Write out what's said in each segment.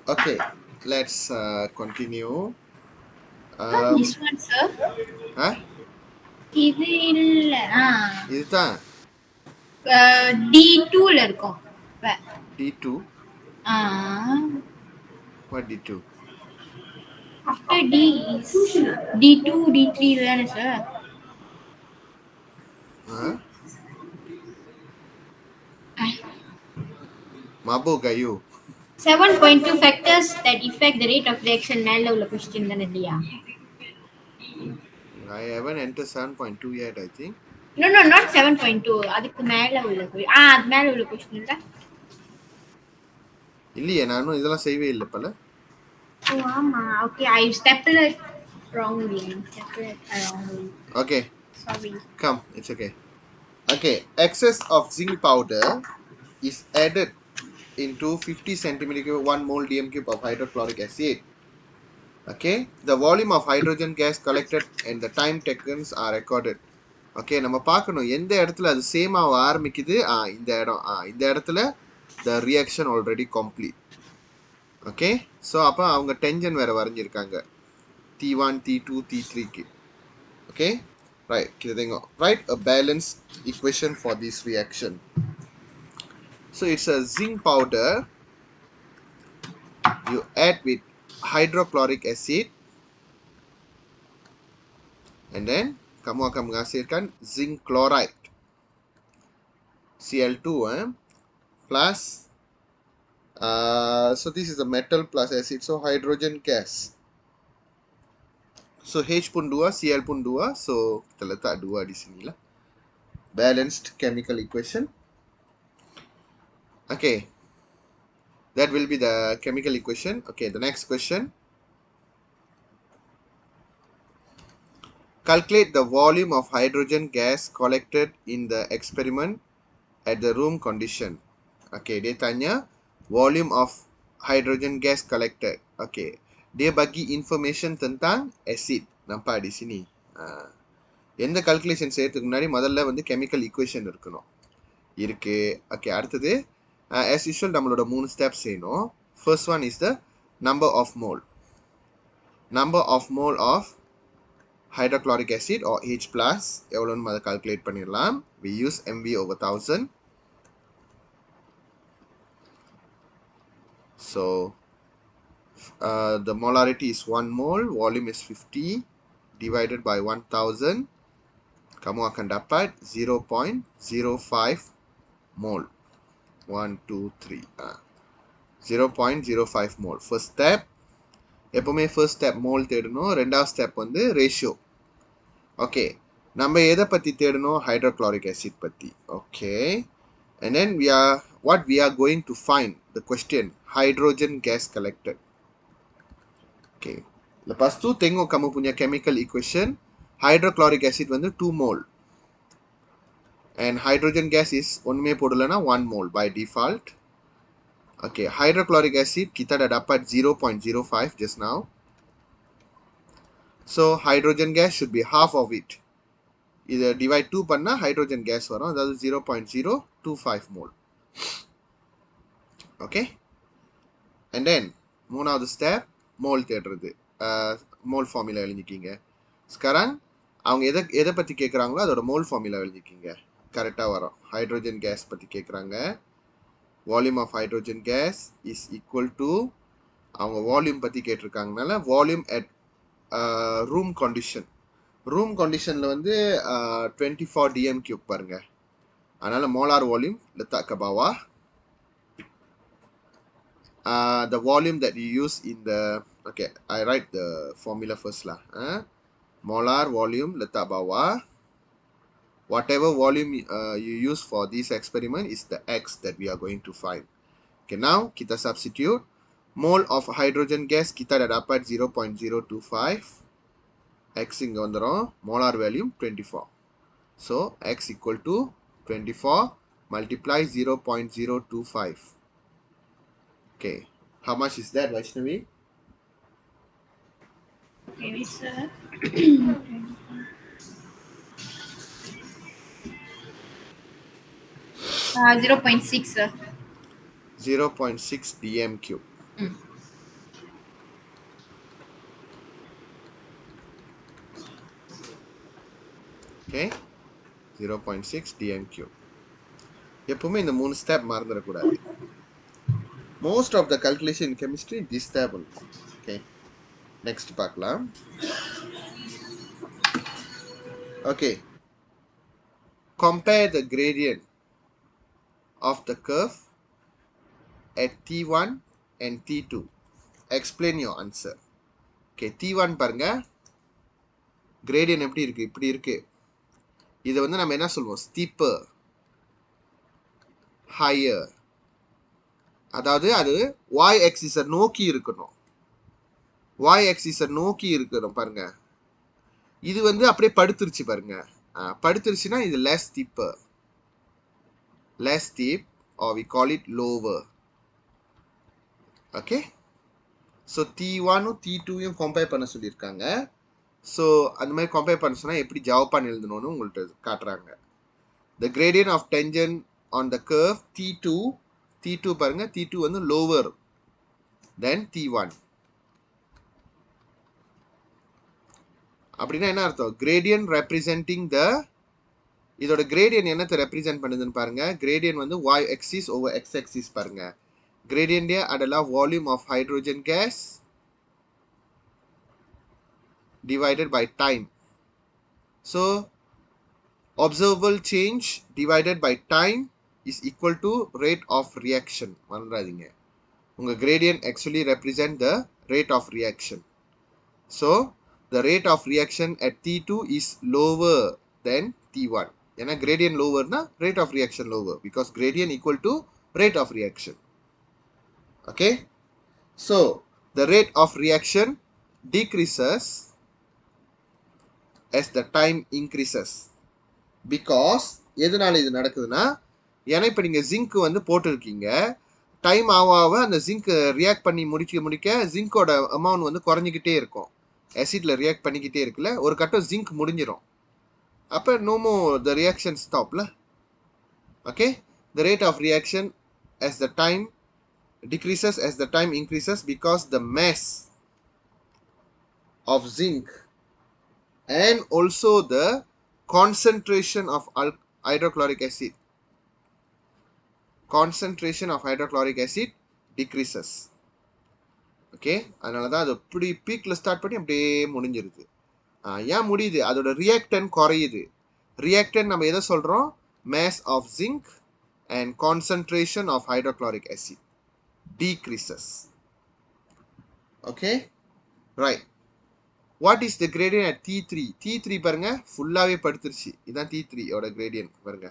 Okay, let's continue. This one, sir. Huh? இது இல்ல இதுதான் D2ல இருக்கும் இப்ப. D2. Ah, What D2? after D is D2 D3 தானே sir? Huh? Mabuk are you? 7.2 factors that affect the rate of reaction மேல உள்ள question தானே இல்லையா? I haven't entered 7.2 yet, I think. No, no, not 7.2. அதுக்கு மேல உள்ள அது மேல உள்ள கொஸ்டின் இல்ல? இல்லையே நானும் இதெல்லாம் செய்யவே இல்லை பல. ஓ ஆமா. Okay, I stepped it wrongly. Okay, Sorry. come, it's okay. Okay, excess of zinc powder is added into 50 centimeter cube 1 mole dm cube of hydrochloric acid. Okay, the volume of hydrogen gas collected and the time taken are recorded. Okay நம்ம பார்க்கணும் எந்த இடத்துல அது same ஆக ஆரம்பிக்குது. இந்த இடத்துல the reaction already complete. Okay, so அப்போ அவங்க டென்ஷன் வேற வரைஞ்சிருக்காங்க T1 T2 T3க்கு. ஓகே, ரைட் கிதேங்க right a balance equation for this reaction. So it's a zinc powder you add with hydrochloric acid and then kamu akan menghasilkan zinc chloride Cl2 plus so this is a metal plus acid, so hydrogen gas. So H pun 2, Cl pun 2, so kita letak 2 di sini lah. Balanced chemical equation. Okay, that will be the chemical equation. Okay, the next question. Calculate the volume of hydrogen gas collected in the experiment at the room condition. Okay, dia tanya volume of hydrogen gas collected. Okay, dia bagi information tentang acid. Nampak di sini. எந்த calculation செய்யறதுக்கு முன்னாடி முதல்ல வந்து chemical equation இருக்கணும். இருக்கு. Okay, அடுத்தது as usual நம்மளோட 3 steps செய்யணும். First one is the number of mole. Number of mole of hydrochloric acid or H plus எவ்வளோன்னு அதை கால்குலேட் பண்ணிடலாம். we use mv over 1000. so the molarity is 1 mole, volume is 50 divided by 1000. Kamu akan dapat 0.05 mole. 1 2 3 0.05 mole. First step எப்பவுமே first step mole தேடணும். ரெண்டாவது step வந்து ratio. Okay, நம்ம எதை பற்றி தேடணும்? ஹைட்ரோக்ளோரிக் ஆசிட் பற்றி. Okay, and then what we are going to find the question hydrogen gas collected. Okay, lepas tu tengok kamu punya chemical equation. Hydrochloric acid வந்து 2 mole and hydrogen gas is ஒண்ணுமே போடலனா 1 mole by default. Okay, hydrochloric acid kita dah dapat 0.05 just now. So hydrogen gas should be half of it. இதை divide 2 பண்ணா hydrogen gas வரும், அதாவது 0.025 mole. Okay, and then மூணாவது step mole தேடுறது. Mole formula எழுதிக்கிங்க. sekarang அவங்க எதை பற்றி கேட்குறாங்களோ அதோட மோல் ஃபார்முலா எழுதிக்கிங்க. கரெக்டாக வரும். ஹைட்ரோஜன் கேஸ் பற்றி கேட்குறாங்க. Volume of hydrogen gas is equal to அவங்க வால்யூம் பற்றி கேட்டிருக்காங்கனால volume at room condition. Room கண்டிஷனில் வந்து 24 dm cube பாருங்க. அதனால் molar volume letak ke bawah. The volume that you use in the, okay, I write the formula first lah. Molar volume letak bawah. Whatever volume you use for this experiment is the X that we are going to find. Okay, now kita substitute. Mole of hydrogen gas kita dah dapat 0.025. X இங்க வந்துரும். Molar volume 24. So X equal to 24 multiply 0.025. Okay, how much is that, Vaishnavi? Okay, sir. 0.6, sir. 0.6 dm cube. Okay 0.6 dm cube. எப்பவுமே இந்த 3 step மறந்துடக்கூடாது. Most of the calculation in chemistry this step only. Okay, next பார்க்கலாம். Okay, compare the gradient of the curve at T1 and T2. Explain your answer. Okay, T1 பாருங்க, gradient எப்படி இருக்கு? இப்படி இருக்கு. இதை வந்து நம்ம என்ன சொல்லுவோம்? steeper, higher. அதாவது அது y axis நோக்கி இருக்கணும். y axis நோக்கி இருக்கணும் பாருங்க. இது வந்து அப்படியே படுத்துருச்சு பாருங்க. படுத்துருச்சுன்னா இது less steeper, less steep, or we call it lower. Okay, so T1 T2 compare பண்ண சொல்லியிருக்காங்க. ஸோ அந்த மாதிரி கம்பேர் பண்ண சொன்னால் எப்படி ஜவாப்பான் எழுதணும்னு உங்கள்கிட்ட காட்டுறாங்க. The gradient of tangent on the curve T2 பாருங்க, T2 வந்து lower than T1. அப்படின்னா என்ன அர்த்தம்? gradient representing the, இதோட gradient என்னத்தை ரெப்ரசென்ட் பண்ணுதுன்னு பாருங்க. gradient வந்து y axis over x axis பாருங்க. gradient அதெல்லாம் volume of hydrogen gas divided by time. So observable change divided by time is equal to rate of reaction. மறந்துடாதீங்க, உங்க gradient actually represent the rate of reaction. So the rate of reaction at T2 is lower than T1. ஏன்னா gradient lower னா rate of reaction lower, because gradient equal to rate of reaction. Okay, so the rate of reaction decreases as the time increases. Because எதனால இது நடக்குதுன்னா, ஏன்னா இப்போ நீங்கள் zinc வந்து போட்டிருக்கீங்க, டைம் ஆக அந்த ஜிங்க் ரியாக்ட் பண்ணி முடிக்க ஜிங்கோட அமௌண்ட் வந்து குறைஞ்சிக்கிட்டே இருக்கும். ஆசிட்ல ரியாக்ட் பண்ணிக்கிட்டே இருக்குல்ல, ஒரு கட்டம் ஜிங்க் முடிஞ்சிடும். அப்போ நோமோ த ரியாக்ஷன் ஸ்டாப்ல. Okay, the rate of reaction as the time decreases as the time increases, because the mass of zinc and also the concentration of hydrochloric acid decreases. Okay, அதனால தான் அது இப்படி பீக்கில் start பண்ணி அப்படியே முடிஞ்சிருது. ஏன் முடியுது? அதோட ரியாக்டன் குறையுது. ரியாக்டன் நம்ம எதை சொல்கிறோம்? mass of zinc and concentration of hydrochloric acid decreases. Okay, right. What is the gradient at T3? T3 பாருங்க, ஃபுல்லாகவே படுத்துருச்சு. இதுதான் T3 ஓட gradient பாருங்க.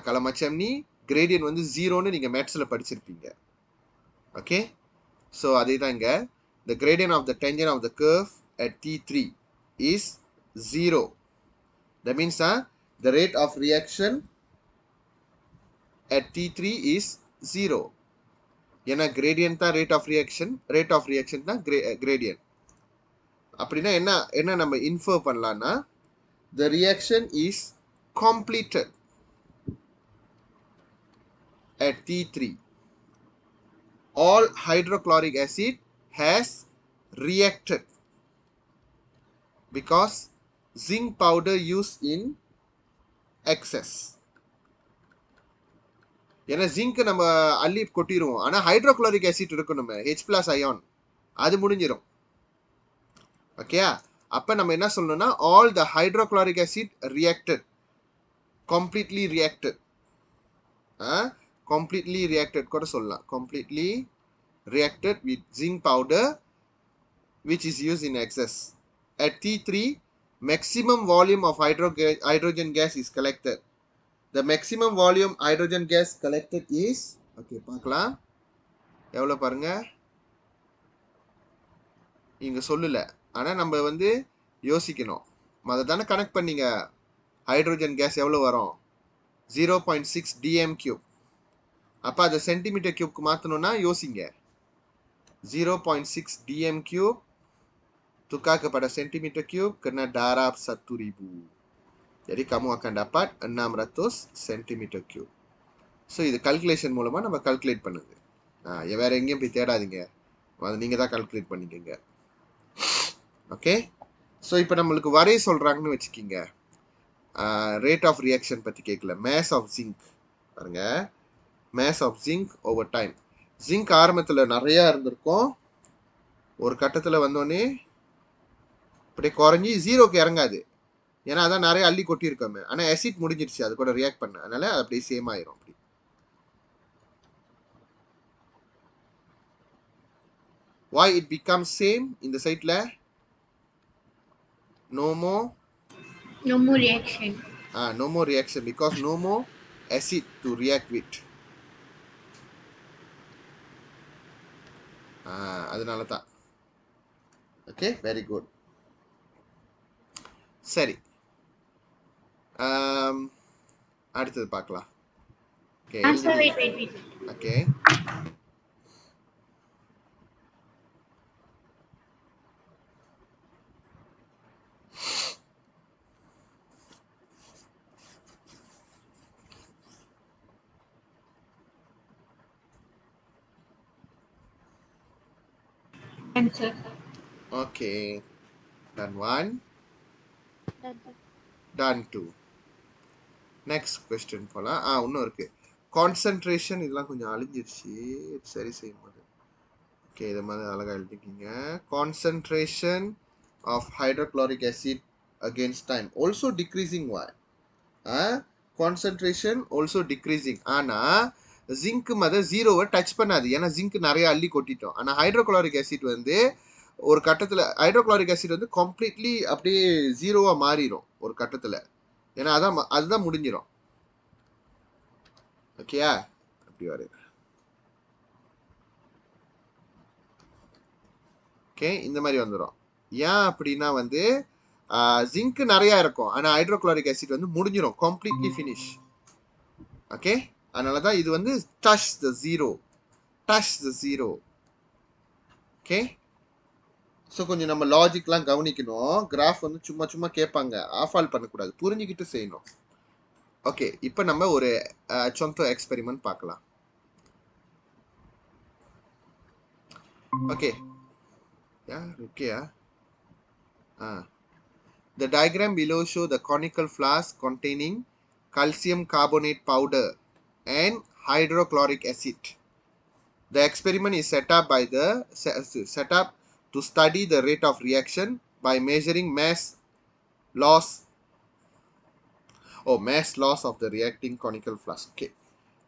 கலமச்சம்னி gradient வந்து 0ன்னு நீங்கள் மேத்ஸில் படிச்சிருப்பீங்க. ஓகே, ஸோ அதே தான் இங்கே. The gradient of the tangent of the curve at T3 is 0. That means the rate of reaction at T3 is 0. ஏன்னா gradient தான் rate of reaction தான் gradient. அப்படின்னா என்ன நம்ம இன்ஃபர் பண்ணலாம்னா, the reaction is completed at T3. All hydrochloric acid has reacted because zinc powder used in excess. ஏன்னா zinc நம்ம அள்ளி கொட்டிடுவோம், ஆனால் ஹைட்ரோக்ளோரிக் ஆசிட் இருக்கும், நம்ம H+ அயான், அது முடிஞ்சிடும். ஓகே, அப்போ நம்ம என்ன சொல்லணும்னா, all the hydrochloric acid reacted, completely reacted கூட சொல்லலாம். Completely reacted with zinc powder which is used in excess. At T3, maximum volume of hydrogen gas is collected. The maximum volume hydrogen gas collected is, okay, பார்க்கலாம் எவ்வளோ பாருங்க, இங்கே சொல்லல, ஆனால் நம்ம வந்து யோசிக்கணும். அதை தானே கனெக்ட் பண்ணீங்க, ஹைட்ரோஜன் கேஸ் எவ்வளோ வரும்? 0.6 dm cube. அப்போ அதை சென்டிமீட்டர் கியூப்க்கு மாற்றணும்னா யோசிங்க. 0.6 dm cube tukar kepada centimeter cube kena darab 1000. Jadi kamu akan dapat 600 centimeter cube. So இது கல்குலேஷன் மூலமாக நம்ம கல்குலேட் பண்ணுது. வேறு எங்கேயும் போய் தேடாதீங்க, அதை நீங்கள் தான் கல்குலேட் பண்ணிக்கோங்க. ஓகே, ஸோ இப்போ நம்மளுக்கு வரைய சொல்கிறாங்கன்னு வச்சுக்கிங்க, ரேட் ஆஃப் ரியாக்ஷன் பற்றி கேட்கல, மேஸ் ஆஃப் ஜிங்க் பாருங்க, mass of zinc over time. Zinc ஆரம்பத்தில் நிறையா இருந்திருக்கும், ஒரு கட்டத்தில் வந்தோடனே இப்படியே குறைஞ்சி ஜீரோக்கு இறங்காது, ஏன்னா அதான் நிறைய அள்ளி கொட்டியிருக்கோமே. ஆனால் ஆசிட் முடிஞ்சிருச்சு அது கூட ரியாக்ட் பண்ண, அதனால அது அப்படியே சேம் ஆயிரும். அப்படி why it becomes same இந்த சைட்ல no more No more reaction. no more reaction because no more acid to react with. அதனால தான். Okay, very good. சரி, அடுத்தது பார்க்கலாம். Okay, Sir, wait. Okay, Answer. Okay, done 1, Done, sir. done 2. Next question போலாம். இன்னும் இருக்கு. கான்சன்ட்ரேஷன் இதெல்லாம் கொஞ்சம் அழிஞ்சிருச்சு, சரி செய்யும் போது. ஓகே, இதை மாதிரி அழகாக எழுதிக்கிங்க. Concentration of hydrochloric acid against time also decreasing. why? Concentration also decreasing. ஆனால் ஜிங்க் மத ஜீரோவை டச் பண்ணாது, ஏன்னா ஜிங்க் நிறைய அள்ளி கொட்டிட்டோம். ஆனால் ஹைட்ரோக்ளோரிக் ஆசிட் வந்து ஒரு கட்டத்தில், ஹைட்ரோக்ளோரிக் ஆசிட் வந்து கம்ப்ளீட்லி அப்படியே ஜீரோவாக மாறிடும் ஒரு கட்டத்தில், ஏன்னா அதுதான் முடிஞ்சிடும். ஓகேயா, அப்படி வரு. ஓகே, இந்த மாதிரி வந்துடும். ஏன் அப்படின்னா வந்து ஜிங்க் நிறையா இருக்கும், ஆனால் ஹைட்ரோக்ளோரிக் ஆசிட் வந்து முடிஞ்சிடும், கம்ப்ளீட்லி ஃபினிஷ். ஓகே, அதனால தான் இது வந்து touch the zero. Okay, so கொஞ்சம் நம்ம லாஜிக்லாம் கவனிக்கணும். கிராஃப் வந்து சும்மா சும்மா கேட்பாங்க, ஆஃப் ஆல் பண்ணக்கூடாது, புரிஞ்சுக்கிட்டு செய்யணும். ஓகே, இப்போ நம்ம ஒரு சொந்த எக்ஸ்பெரிமெண்ட் பார்க்கலாம். ஓகே, ஓகேயா? The diagram below show the conical flask containing calcium carbonate powder and hydrochloric acid. The experiment is set up to study the rate of reaction by measuring mass loss of the reacting conical flask. Okay,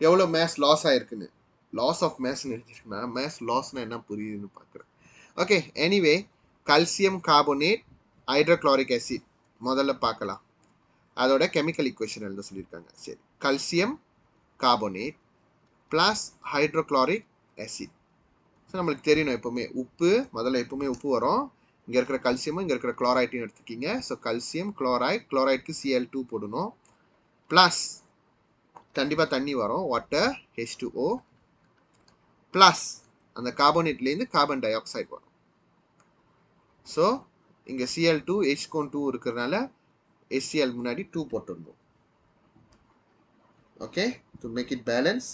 எவ்வளோ mass loss ஆயிருக்குன்னு, loss of மேஸ்ன்னு எழுதிருக்குன்னா maze லாஸ்னா என்ன புரியுதுன்னு பார்க்குறேன். Okay, anyway calcium carbonate hydrochloric acid முதல்ல பார்க்கலாம். அதோட chemical equation எழுத சொல்லியிருக்காங்க. சரி, calcium carbonate plus hydrochloric acid. So நம்மளுக்கு தெரியணும், எப்போவுமே உப்பு முதல்ல எப்போவுமே உப்பு வரும். இங்கே இருக்கிற கல்சியமும் இங்கே இருக்கிற குளோரைட்டையும் எடுத்துக்கிங்க. ஸோ கல்சியம் குளோரைட்க்கு Cl2 போடணும், ப்ளஸ் கண்டிப்பாக தண்ணி வரும், வாட்டர் H2O, ப்ளஸ் அந்த கார்போனேட்லேருந்து கார்பன் டை ஆக்சைடு வரும். ஸோ இங்கே Cl2 H2 இருக்கிறதுனால HCl முன்னாடி 2 போட்டுடணும். Okay, to make it balance.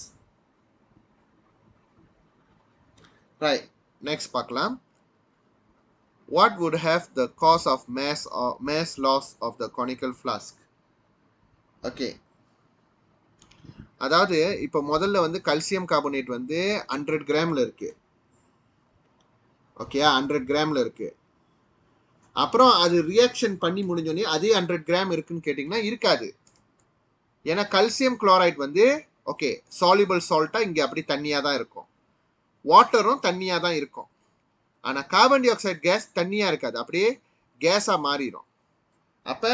Right, next பார்க்கலாம். What would have the cause of mass loss of the conical flask? Okay, அதாவது இப்போ முதல்ல வந்து கல்சியம் கார்போனேட் வந்து 100 கிராமில் இருக்கு. ஓகே, 100 கிராமில் இருக்கு. அப்புறம் அது ரியாக்ஷன் பண்ணி முடிஞ்சோடனே அதே 100 கிராம் இருக்குன்னு கேட்டிங்கன்னா இருக்காது. ஏன்னா கல்சியம் குளோரைட் வந்து ஓகே சால்யூபிள் சால்ட்டாக இங்கே அப்படி தண்ணியாக தான் இருக்கும், வாட்டரும் தண்ணியாக தான் இருக்கும். ஆனால் கார்பன் டை ஆக்சைடு கேஸ் தண்ணியாக இருக்காது, அப்படியே கேஸாக மாறிடும். அப்போ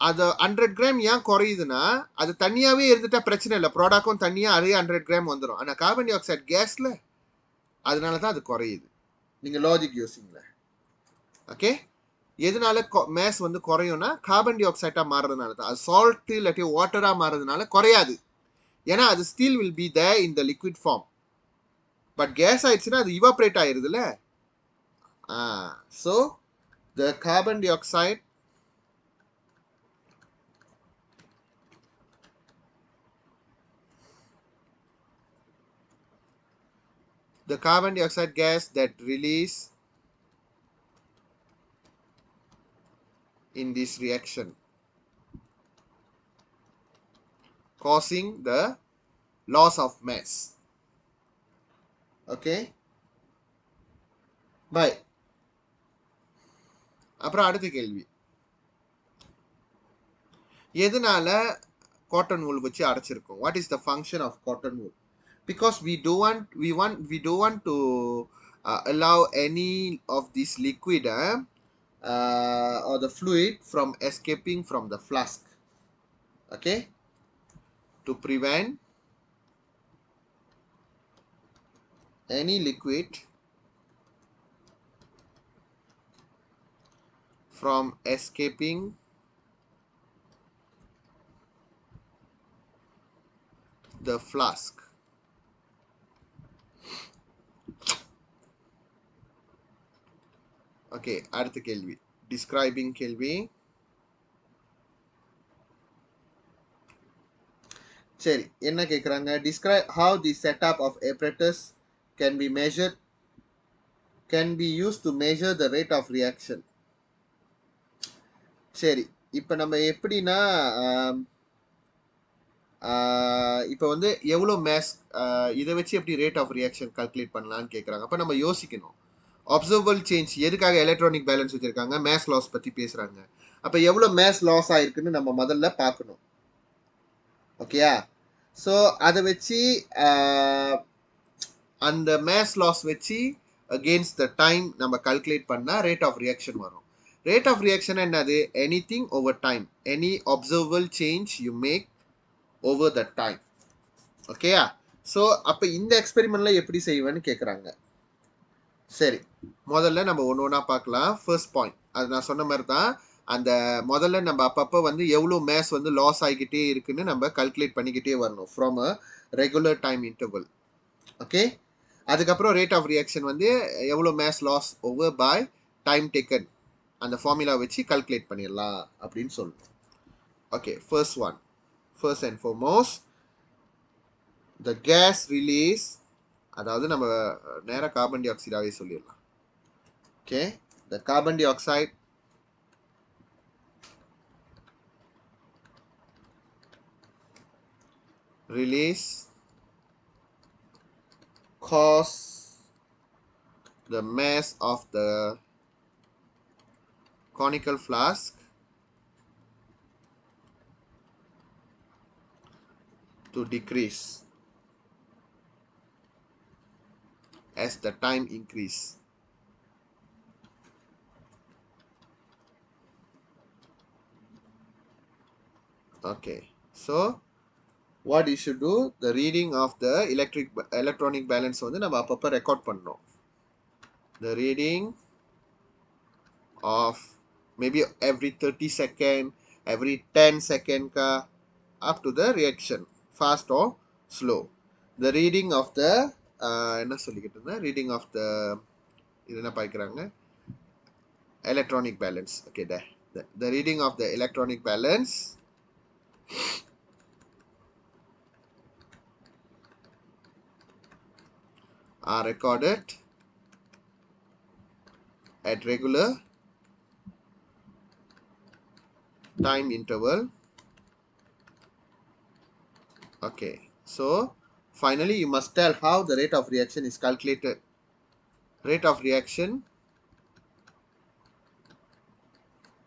அது 100 கிராம் ஏன் குறையுதுன்னா, அது தனியாகவே இருந்துட்டா பிரச்சனை இல்லை, ப்ராடக்டும் தனியாக அதே 100 கிராம் வந்துடும். ஆனால் கார்பன் டை ஆக்சைடு கேஸில், அதனால தான் அது குறையுது. நீங்கள் லாஜிக் யோசிங்கள. ஓகே, எதனால மேஸ் வந்து குறையும்னா கார்பன் டை ஆக்சைடாக மாறுறதுனால தான். அது சால்ட் இல்லாட்டி வாட்டராக மாறுறதுனால குறையாது, ஏன்னா அது still will be there in the liquid form. But gas ஆயிடுச்சுன்னா அது இவாப்ரேட் ஆயிருதுல்ல. So the carbon dioxide gas that release in this reaction, causing the loss of mass. Okay, bye. அப்புறம் அடுத்த கேள்வி, எதனால காட்டன் wool வச்சு அடைச்சிருக்கோம்? What is the function of cotton wool? Because we don't want to allow any of this liquid or the fluid from escaping from the flask. Okay, to prevent any liquid from escaping the flask. Okay, அடுத்த கேள்வி, describing கேள்வி. சரி, என்ன கேக்குறாங்க? Describe how the setup of apparatus can be measured, can be used to measure the rate of reaction. சரி, இப்போ நம்ம எப்படின்னா இப்போ வந்து எவ்வளோ மேஸ், இதை வச்சு எப்படி ரேட் ஆஃப் ரியாக்ஷன் கால்குலேட் பண்ணலான்னு கேட்குறாங்க. அப்போ நம்ம யோசிக்கணும், அப்சர்வபிள் சேஞ்ச் எதுக்காக எலக்ட்ரானிக் பேலன்ஸ் வச்சுருக்காங்க? மேஸ் லாஸ் பற்றி பேசுகிறாங்க. அப்போ எவ்வளோ மேஸ் லாஸ் ஆயிருக்குன்னு நம்ம முதல்ல பார்க்கணும். ஓகேயா? ஸோ அதை வச்சு அந்த மேஸ் லாஸ் வச்சு அகெயின்ஸ்ட் த டைம் நம்ம கால்குலேட் பண்ணால் ரேட் ஆஃப் ரியாக்ஷன் வரும். ரேட் ஆஃப் ரியாக்ஷன் என்னது? Anything over time, any observable change you make over the time. ஓகேயா? ஸோ அப்போ இந்த எக்ஸ்பெரிமெண்ட்ல எப்படி செய்வேன்னு கேட்குறாங்க. சரி, முதல்ல நம்ம ஒன்று ஒன்றா பார்க்கலாம். ஃபர்ஸ்ட் பாயிண்ட், அது நான் சொன்ன மாதிரி தான், அந்த முதல்ல நம்ம அப்பப்போ வந்து எவ்வளோ மேஸ் வந்து லாஸ் ஆகிக்கிட்டே இருக்குன்னு நம்ம கல்குலேட் பண்ணிக்கிட்டே வரணும் from a regular time interval. Okay, அதுக்கப்புறம் ரேட் ஆஃப் ரியாக்ஷன் வந்து எவ்வளோ mass loss over by time taken, அந்த ஃபார்முலா வச்சு கல்குலேட் பண்ணிடலாம் அப்படின்னு சொல்லணும். Okay, first one, first and foremost, the gas release, அதாவது நம்ம நேராக கார்பன் டை ஆக்சைடாகவே சொல்லிடலாம். Okay, the carbon dioxide release cause the mass of the conical flask to decrease as the time increase. Okay, so what you should do, the reading of the electronic balance வந்து நம்ம அப்பப்போ record பண்ணோம். The reading of maybe every 30 second, every 10 second ka, up to the reaction, fast or slow. The reading of the என்ன சொல்லிக்கிட்டு இருந்தேன், reading of the, இது என்ன பார்க்குறாங்க, electronic balance. Okay, the reading of the electronic balance are recorded at regular time interval. Okay, so finally you must tell how the rate of reaction is calculated. Rate of reaction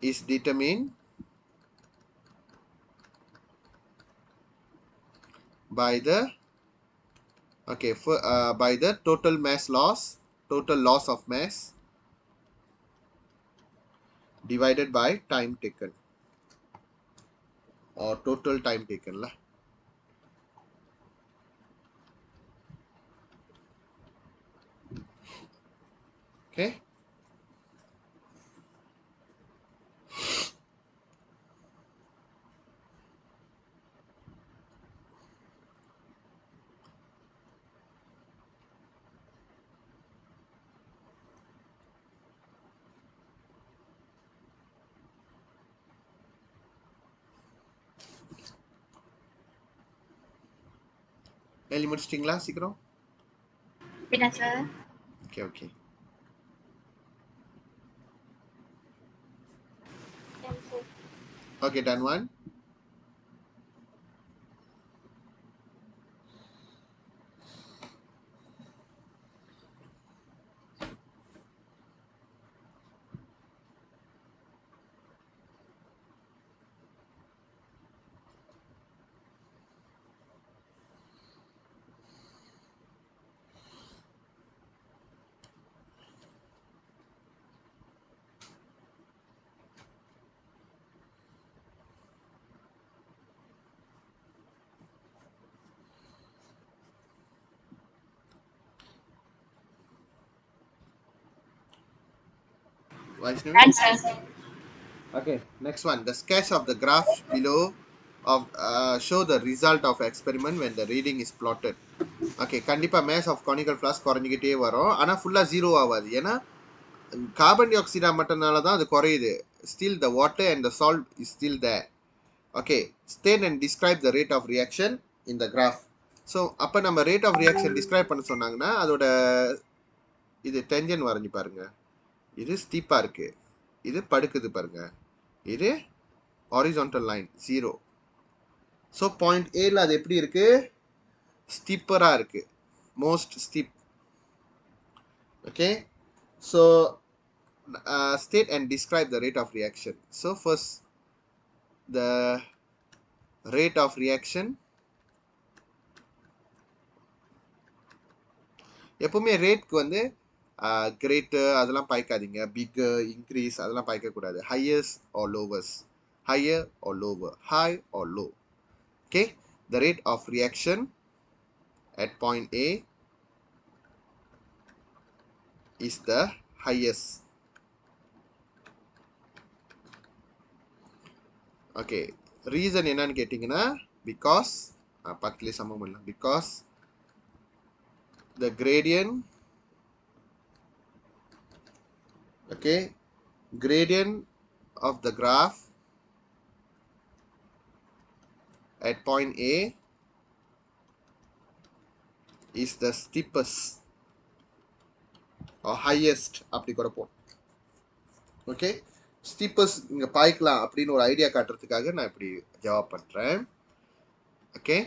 is determined by the by the total mass loss, total loss of mass divided by time taken, or total time taken lah. Okay, எழுதி முடிச்சிட்டிங்களா சீக்கிரம்? Yes, sir. Okay, okay. Okay, done one. Vaishnavi? Answer. Okay, next one. The sketch of the graph below of show the result of experiment when the reading is plotted. Okay, கண்டிப்பா mass of conical flask குறைஞ்சிக்கிட்டே வரும் ஆனா ஃபுல்லா zero ஆகாது ஏன்னா carbon tie ஆக்சைடா மட்டும்னால தான் அது குறையுது. Still the water and the salt is still there. Okay, state and describe the rate of reaction in the graph. So அப்போ நம்ம ரேட் ஆஃப் ரியாக்ஷன் டிஸ்கிரைப் பண்ண சொன்னாங்கன்னா அதோட இது டென்ஜன் வரைஞ்சி பாருங்க. இது ஸ்டீப்பா இருக்கு, இது படுக்குது பாருங்க, இது ஹாரிசான்டல் லைன் 0. ஸோ பாயிண்ட் ஏல அது எப்படி இருக்கு? ஸ்டீப்பரா இருக்கு, most steep. Okay, so state and describe the rate of reaction. So first the rate of reaction, எப்பவுமே ரேட்க்கு வந்து கிரேட்டர் அதெல்லாம் பாய்க்காதீங்க, பிக்கர் இன்க்ரீஸ் அதெல்லாம் பாய்க்கக்கூடாது. Highest or lowest, higher or lower, high or low. Okay, the rate of reaction at point A is the highest. Okay, reason என்னன்னு கேட்டிங்கன்னா because பக்கத்துலேயே சமம் பண்ணலாம். Because the gradient, okay, gradient of the graph at point A is the steepest or highest. அப்படி கூட போ. Okay, ஸ்டீப்பஸ்ட் இங்க பாய்க்கலாம் அப்படின்னு ஒரு ஐடியா காட்டுறதுக்காக நான் இப்படி ஜவாப் பண்றேன். Okay,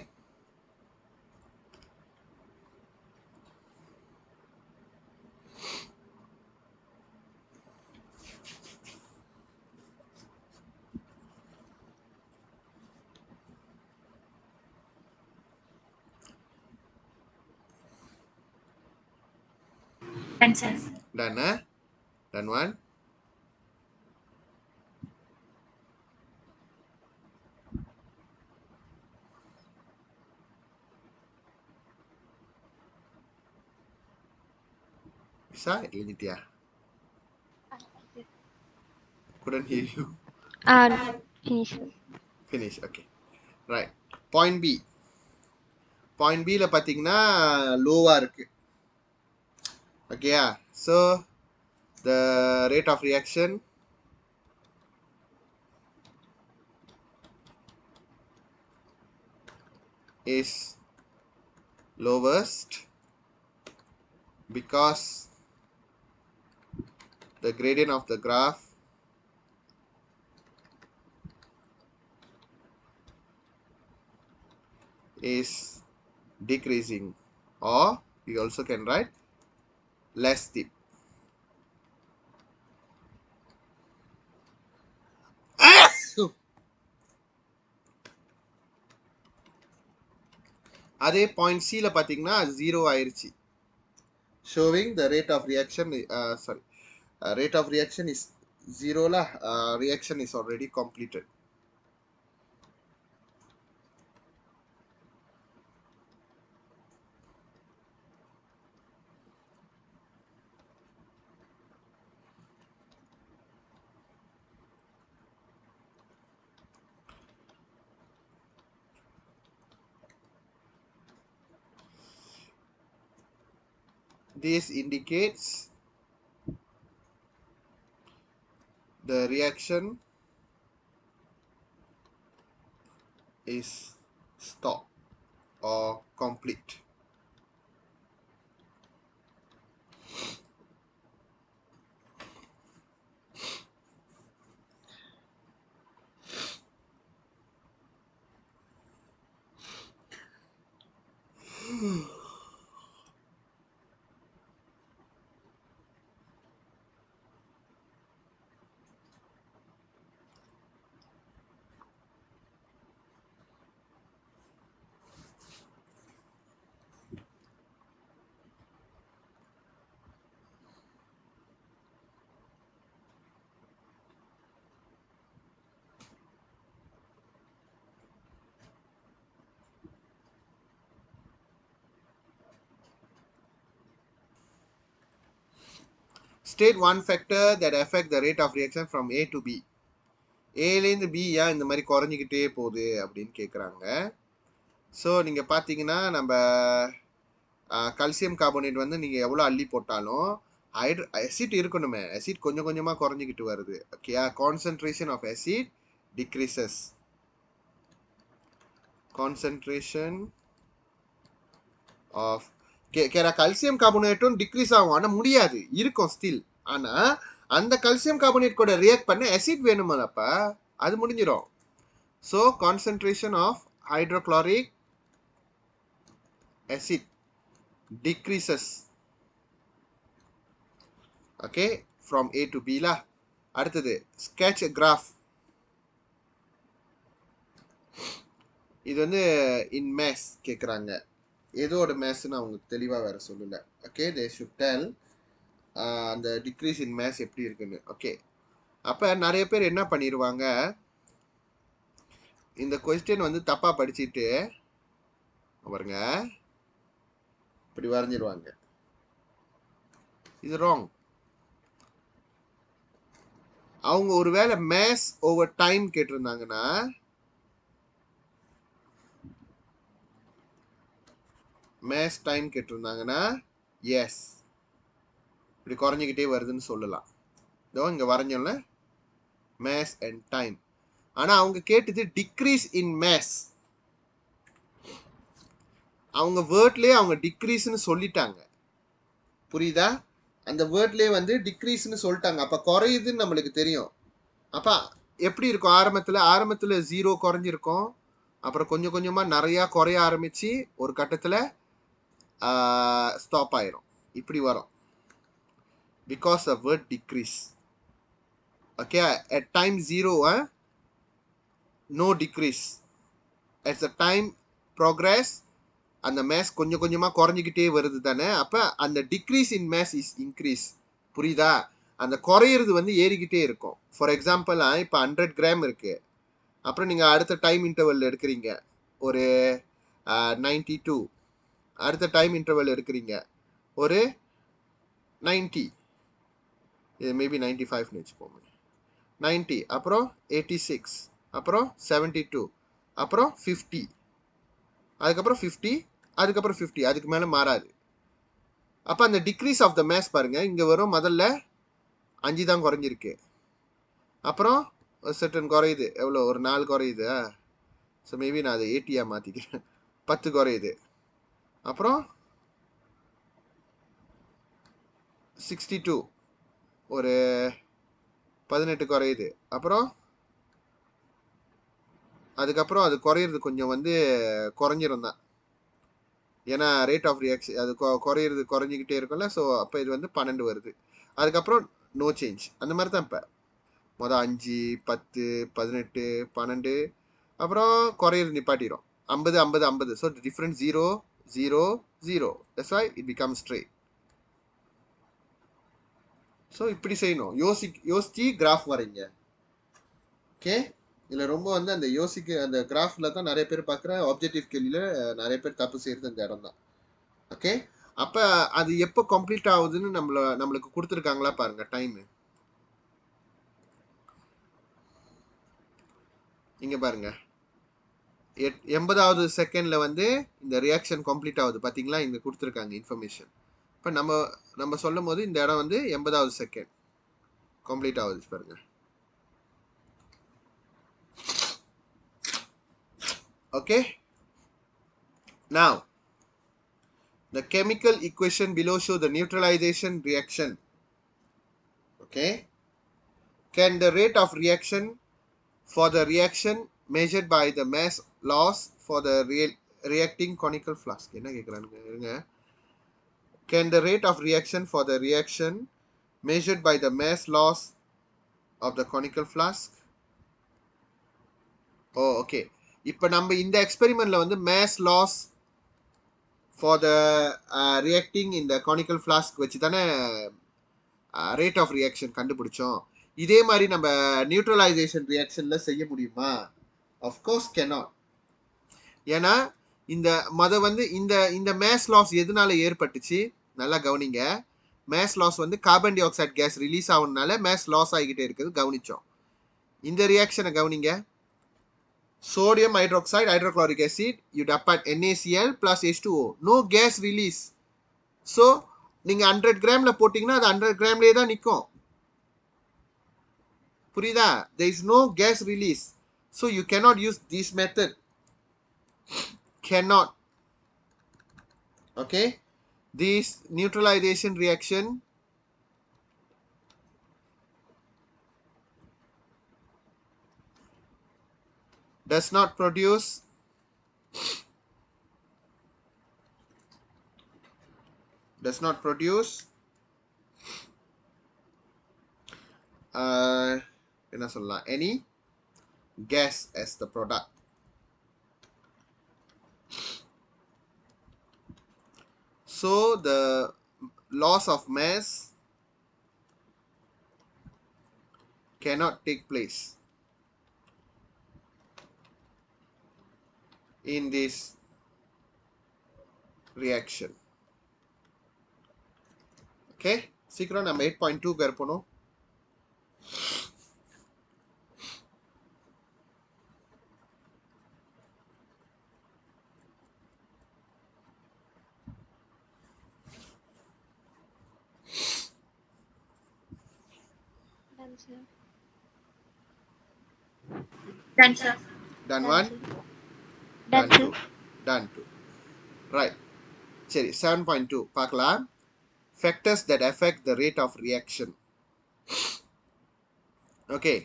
Answer. done. Done one. Isa, எழுதிட்டியா? Couldn't hear you. Finish. Finish. Okay, right. Point B. Point B ல பாத்தீங்கன்னா லோவா இருக்கு. ஓகேயா, so the rate of reaction is lowest because the gradient of the graph is decreasing, or you also can write less steep. அதே point C ல பாத்தீங்கன்னா 0 ஆயிருச்சு. showing the rate of reaction, rate of reaction is 0 la, reaction is already completed. This indicates the reaction is stop or complete. State one factor that affect the rate of reaction from A to B. ஏலேருந்து B ஏன் இந்த மாதிரி குறைஞ்சிக்கிட்டே போகுது அப்படின்னு கேட்குறாங்க. So நீங்கள் பார்த்தீங்கன்னா நம்ம கல்சியம் கார்பனேட் வந்து நீங்கள் எவ்வளோ அள்ளி போட்டாலும் அசிட் இருக்கணுமே, அசிட் கொஞ்சம் கொஞ்சமாக குறைஞ்சிக்கிட்டு வருது. Okay, concentration of acid decreases. Concentration of calcium கார்பனேட்டும் டிக்ரீஸ் ஆகும், ஆனால் முடியாது, இருக்கும் ஸ்டில். ஆனால் அந்த கல்சியம் கார்பனேட் கூட ரியாக்ட் பண்ண அசிட் வேணுமாப்பா, அது முடிஞ்சிடும். So concentration of hydrochloric acid decreases. Okay, from A to B லா. அடுத்தது ஸ்கெட்ச் கிராஃப். இது வந்து இன் மேஸ் கேட்குறாங்க. ஏதோட மேஸ்ன்னு அவங்களுக்கு தெளிவாக வேறு சொல்லலை. ஓகே, தே ஷுட் டெல் அந்த டிக்ரீஸ் இன் மேஸ் எப்படி இருக்குன்னு. ஓகே, அப்போ நிறைய பேர் என்ன பண்ணிடுவாங்க, இந்த கொஸ்டின் வந்து தப்பாக படிச்சுட்டு பாருங்க இப்படி வரைஞ்சிருவாங்க. இது ராங். அவங்க ஒருவேளை மேஸ் ஓவர் டைம் கேட்டிருந்தாங்கன்னா மேஸ் டைம் கேட்டிருந்தாங்கன்னா எஸ் இப்படி குறைஞ்சிக்கிட்டே வருதுன்னு சொல்லலாம். இதோ இங்கே வரைஞ்சோம்ல மேஸ் அண்ட் டைம். ஆனால் அவங்க கேட்டது டிக்ரீஸ் இன் மேஸ். அவங்க வேர்ட்லேயே அவங்க டிக்ரீஸ்னு சொல்லிட்டாங்க, புரியுதா? அந்த வேர்ட்லேயே வந்து டிக்ரீஸ்னு சொல்லிட்டாங்க. அப்போ குறையுதுன்னு நம்மளுக்கு தெரியும். அப்போ எப்படி இருக்கும், ஆரம்பத்தில் 0 குறைஞ்சிருக்கும், அப்புறம் கொஞ்சம் கொஞ்சமாக நிறையா குறைய ஆரம்பித்து ஒரு கட்டத்தில் ஸ்டாப் ஆயிரும். இப்படி வரும் because of word decrease. Okay, at time 0 no decrease. As the time progress அந்த மேஸ் கொஞ்சம் கொஞ்சமாக குறைஞ்சிக்கிட்டே வருது தானே, அப்போ அந்த decrease in mass is increase. புரியுதா? அந்த குறையிறது வந்து ஏறிக்கிட்டே இருக்கும். ஃபார் எக்ஸாம்பிள் இப்போ 100 கிராம் இருக்குது, அப்புறம் நீங்கள் அடுத்த டைம் இன்டர்வல் எடுக்கிறீங்க ஒரு 92, அடுத்த டைம் இன்டர்வல் எடுக்கிறீங்க ஒரு 90, இது மேபி 95ன்னு வச்சுக்கோங்க, 90, அப்புறம் 86, அப்புறம் 72, அப்புறம் 50, அதுக்கப்புறம் 50, அதுக்கப்புறம் 50, அதுக்கு மேலே மாறாது. அப்போ அந்த டிக்ரீஸ் ஆஃப் த மேஸ் பாருங்கள், இங்கே வரும் முதல்ல 5 தான் குறைஞ்சிருக்கு, அப்புறம் சர்டன் குறையுது, எவ்வளோ ஒரு 4 குறையுது. ஸோ மேபி நான் அதை 80 மாற்றிக்கிறேன், 10 குறையுது, அப்புறம் 62 ஒரு 18 குறையுது, அப்புறம் அதுக்கப்புறம் அது குறையிறது கொஞ்சம் வந்து குறைஞ்சிரும் தான், ஏன்னா ரேட் ஆஃப் ரியாக்ஷன் அது குறையிறது குறைஞ்சிக்கிட்டே இருக்கும்ல. ஸோ அப்போ இது வந்து 12 வருது, அதுக்கப்புறம் நோ சேஞ்ச். அந்த மாதிரி தான் இப்போ மொதல் 5, 10, 18, 12, அப்புறம் குறையிறது நிப்பாட்டிடும் 50, 50, 50. So different 0, 0, 0. That's why it becomes straight. So இப்படி செய்யணும், யோசிச்சு கிராஃப் வரைங்க. ஓகே, இதில் ரொம்ப வந்து அந்த அந்த கிராஃபில் தான் நிறைய பேர் பார்க்குற ஆப்ஜெக்டிவ் கேள்வியில் நிறைய பேர் தப்பு செய்கிறது இந்த இடம் தான். ஓகே, அப்போ அது எப்போ கம்ப்ளீட் ஆகுதுன்னு நம்மளுக்கு கொடுத்துருக்காங்களா பாருங்கள் டைமு. இங்கே பாருங்க 80வது செகண்டில் வந்து இந்த ரியாக்ஷன் கம்ப்ளீட் ஆகுது, பார்த்தீங்களா? இங்கே கொடுத்துருக்காங்க இன்ஃபர்மேஷன். இப்போ நம்ம சொல்லும் போது இந்த இடம் வந்து 80வது செகண்ட் கம்ப்ளீட் ஆகுது பாருங்க. Okay, now the chemical equation below show the neutralization reaction. Okay, can the rate of reaction for the reaction measured by the mass loss for the reacting conical flask, என்ன கேக்குறாங்க? Can the rate of reaction for the reaction measured by the mass loss of the conical flask? Oh, okay. இப்போ நம்ம இந்த எக்ஸ்பெரிமெண்ட்ல வந்து mass loss for the reacting இந்த conical flask வச்சு தானே ரேட் ஆஃப் ரியாக்ஷன் கண்டுபிடிச்சோம். இதே மாதிரி நம்ம நியூட்ரலைசேஷன் ரியாக்ஷன்ல செய்ய முடியுமா? Of course cannot. ஏன்னா இந்த வந்து இந்த மேஸ் லாஸ் எதனால ஏற்பட்டுச்சு நல்லா கவனிங்க. mass loss வந்து carbon dioxide gas release ஆகுறதுனால mass loss ஆகிக்கிட்டே இருக்குது கவனிச்சோம். இந்த ரியாக்ஷனை கவனிங்க. sodium hydroxide hydrochloric acid you depart NaCl plus H2O, no gas release. so நீங்க 100 கிராம்ல போட்டீங்கன்னா அது 100 கிராம்லயே தான் நிக்கும். புரியுதா? there is no gas release, so you cannot use this method. cannot. okay, this neutralization reaction does not produce என்ன சொல்லலாம், any gas as the product. so the loss of mass cannot take place in this reaction. okay, சீக்கிரம் நம்ம 8.2 க்கு போறோம். Done, sir. Done, sir. done one, Done, done sir. two, done two. right, சரி 7.2 பார்க்கலாம். factors that affect the rate of reaction. okay,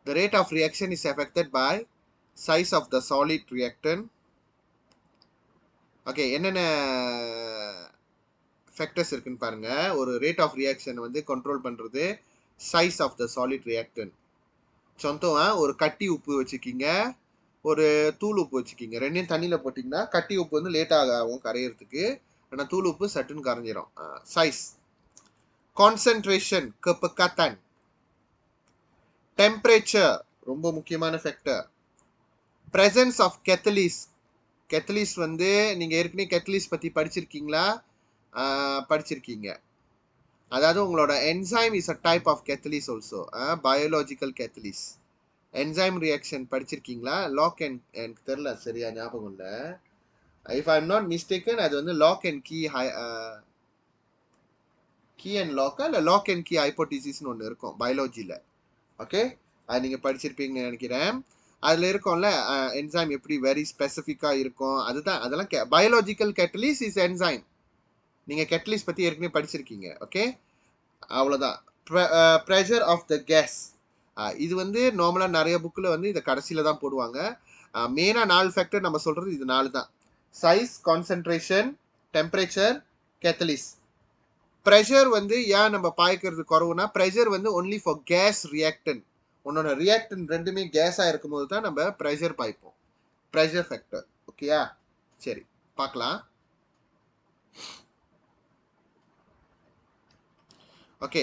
the rate of reaction is affected by size of the solid reactant. okay, என்னென்ன factors இருக்குன்னு பாருங்க. ஒரு rate of reaction வந்து control பண்றது size of the solid reactant. சொந்தம் ஒரு கட்டி உப்பு வச்சுக்கிங்க, ஒரு தூள் உப்பு வச்சுக்கிங்க. ரெண்டையும் தண்ணியில் போட்டிங்கன்னா கட்டி உப்பு வந்து லேட்டாக ஆகும் கரையிறதுக்கு, ஆனால் தூள் உப்பு சட்டுன்னு கரைஞ்சிரும். சைஸ். கான்சென்ட்ரேஷன் கெப்பக்கத்தன். டெம்பரேச்சர் ரொம்ப முக்கியமான factor. presence of catalyst. Catalyst வந்து நீங்கள் ஏற்கனவே கெத்தலிஸ் பற்றி படிச்சிருக்கீங்களா? படிச்சிருக்கீங்க. அதாவது உங்களோட enzyme is a type of catalyst also, biological catalyst. Enzyme reaction படிச்சிருக்கீங்களா? லாக் அண்ட் எனக்கு தெரியல சரியா ஞாபகம் இல்லை. If I am not mistaken அது வந்து லாக் அண்ட் கீ அண்ட் லாக்கா இல்லை லாக் அண்ட் கீ ஹைப்போதிசிஸ்னு ஒன்று இருக்கும் பயாலஜியில். ஓகே, அது நீங்கள் படிச்சிருப்பீங்கன்னு நினைக்கிறேன். அதில் இருக்கும்ல என்சைம் எப்படி வெரி ஸ்பெசிஃபிக்காக இருக்கும், அதுதான் அதெல்லாம் பயாலஜிக்கல் கெட்டலிஸ் இஸ் என்சைம். நீங்கள் கெட்டலிஸ் பற்றி ஏற்கனவே படிச்சிருக்கீங்க. ஓகே, அவ்வளோதான். ப்ரெஷர் ஆஃப் த கேஸ், இது வந்து நார்மலாக நிறைய புக்கில் வந்து இதை கடைசியில் தான் போடுவாங்க. மெயினாக 4 ஃபேக்டர் நம்ம சொல்கிறது இது 4 தான். Size, concentration, temperature, catalyst. Pressure வந்து ஏன் நம்ம பாய்க்கிறது குறவுனா, ப்ரெஷர் வந்து ஒன்லி ஃபார் கேஸ் ரியாக்டன். உன்னோட ரியாக்டன் ரெண்டுமே கேஸாக இருக்கும்போது தான் நம்ம ப்ரெஷர் பாய்ப்போம். Pressure factor. ஓகேயா? சரி பார்க்கலாம். ஓகே,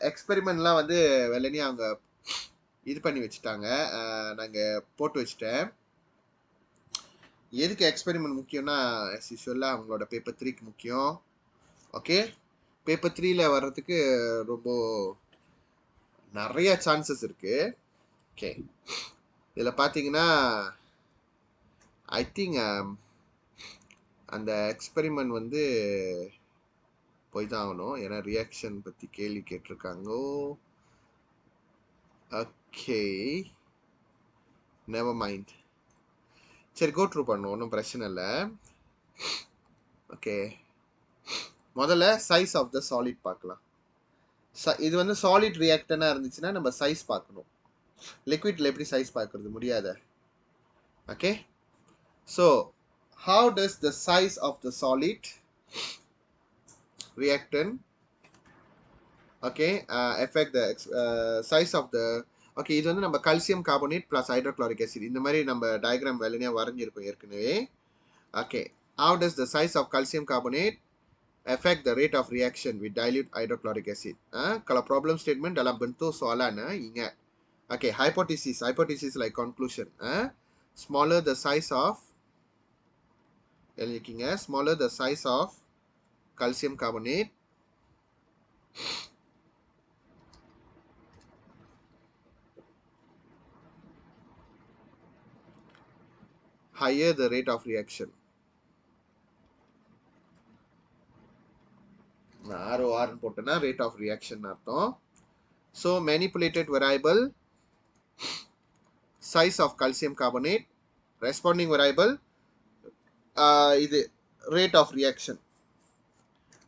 எக்ஸ்பெரிமெண்ட்லாம் வந்து வெள்ளனே அவங்க இது பண்ணி வச்சுட்டாங்க, நாங்கள் போட்டு வச்சுட்டேன். எதுக்கு எக்ஸ்பெரிமெண்ட் முக்கியம்னா, as usual அவங்களோட பேப்பர் 3க்கு முக்கியம். ஓகே, பேப்பர் 3ல வர்றதுக்கு ரொம்ப நிறைய சான்சஸ் இருக்கு. ஓகே, இதில் பார்த்தீங்கன்னா ஐ திங்க் அந்த எக்ஸ்பெரிமெண்ட் வந்து போய் தான் ஆகணும், ஏன்னா ரியாக்ஷன் பற்றி கேள்வி கேட்டிருக்காங்கோ. Okay, never mind. சரி, கோ ட்ரூ பண்ணும், ஒன்றும் பிரச்சனை இல்லை. ஓகே, முதல்ல சைஸ் ஆஃப் த சாலிட் பார்க்கலாம். இது வந்து சாலிட் ரியாக்டனாக இருந்துச்சுன்னா நம்ம சைஸ் பார்க்கணும். லிக்விட்ல எப்படி சைஸ் பார்க்கறது? முடியாத. Okay, so how does the size of the solid reactant affect the size of the இது வந்து நம்ம calcium carbonate plus hydrochloric acid இந்த மாதிரி நம்ம டயக்ராம் வேலையா வரைஞ்சிருக்கோம் ஏற்கனவே. Okay, how does the size of calcium carbonate affect the rate of reaction with dilute hydrochloric acid? kalau problem statement dalam bentuk soalan ingat. Okay, hypothesis like conclusion. Smaller the size of smaller the size of calcium carbonate, higher the rate of reaction. ROR போட்டனா rate of reaction அர்த்தம். So manipulated variable, size of calcium carbonate, responding variable, இது rate of reaction.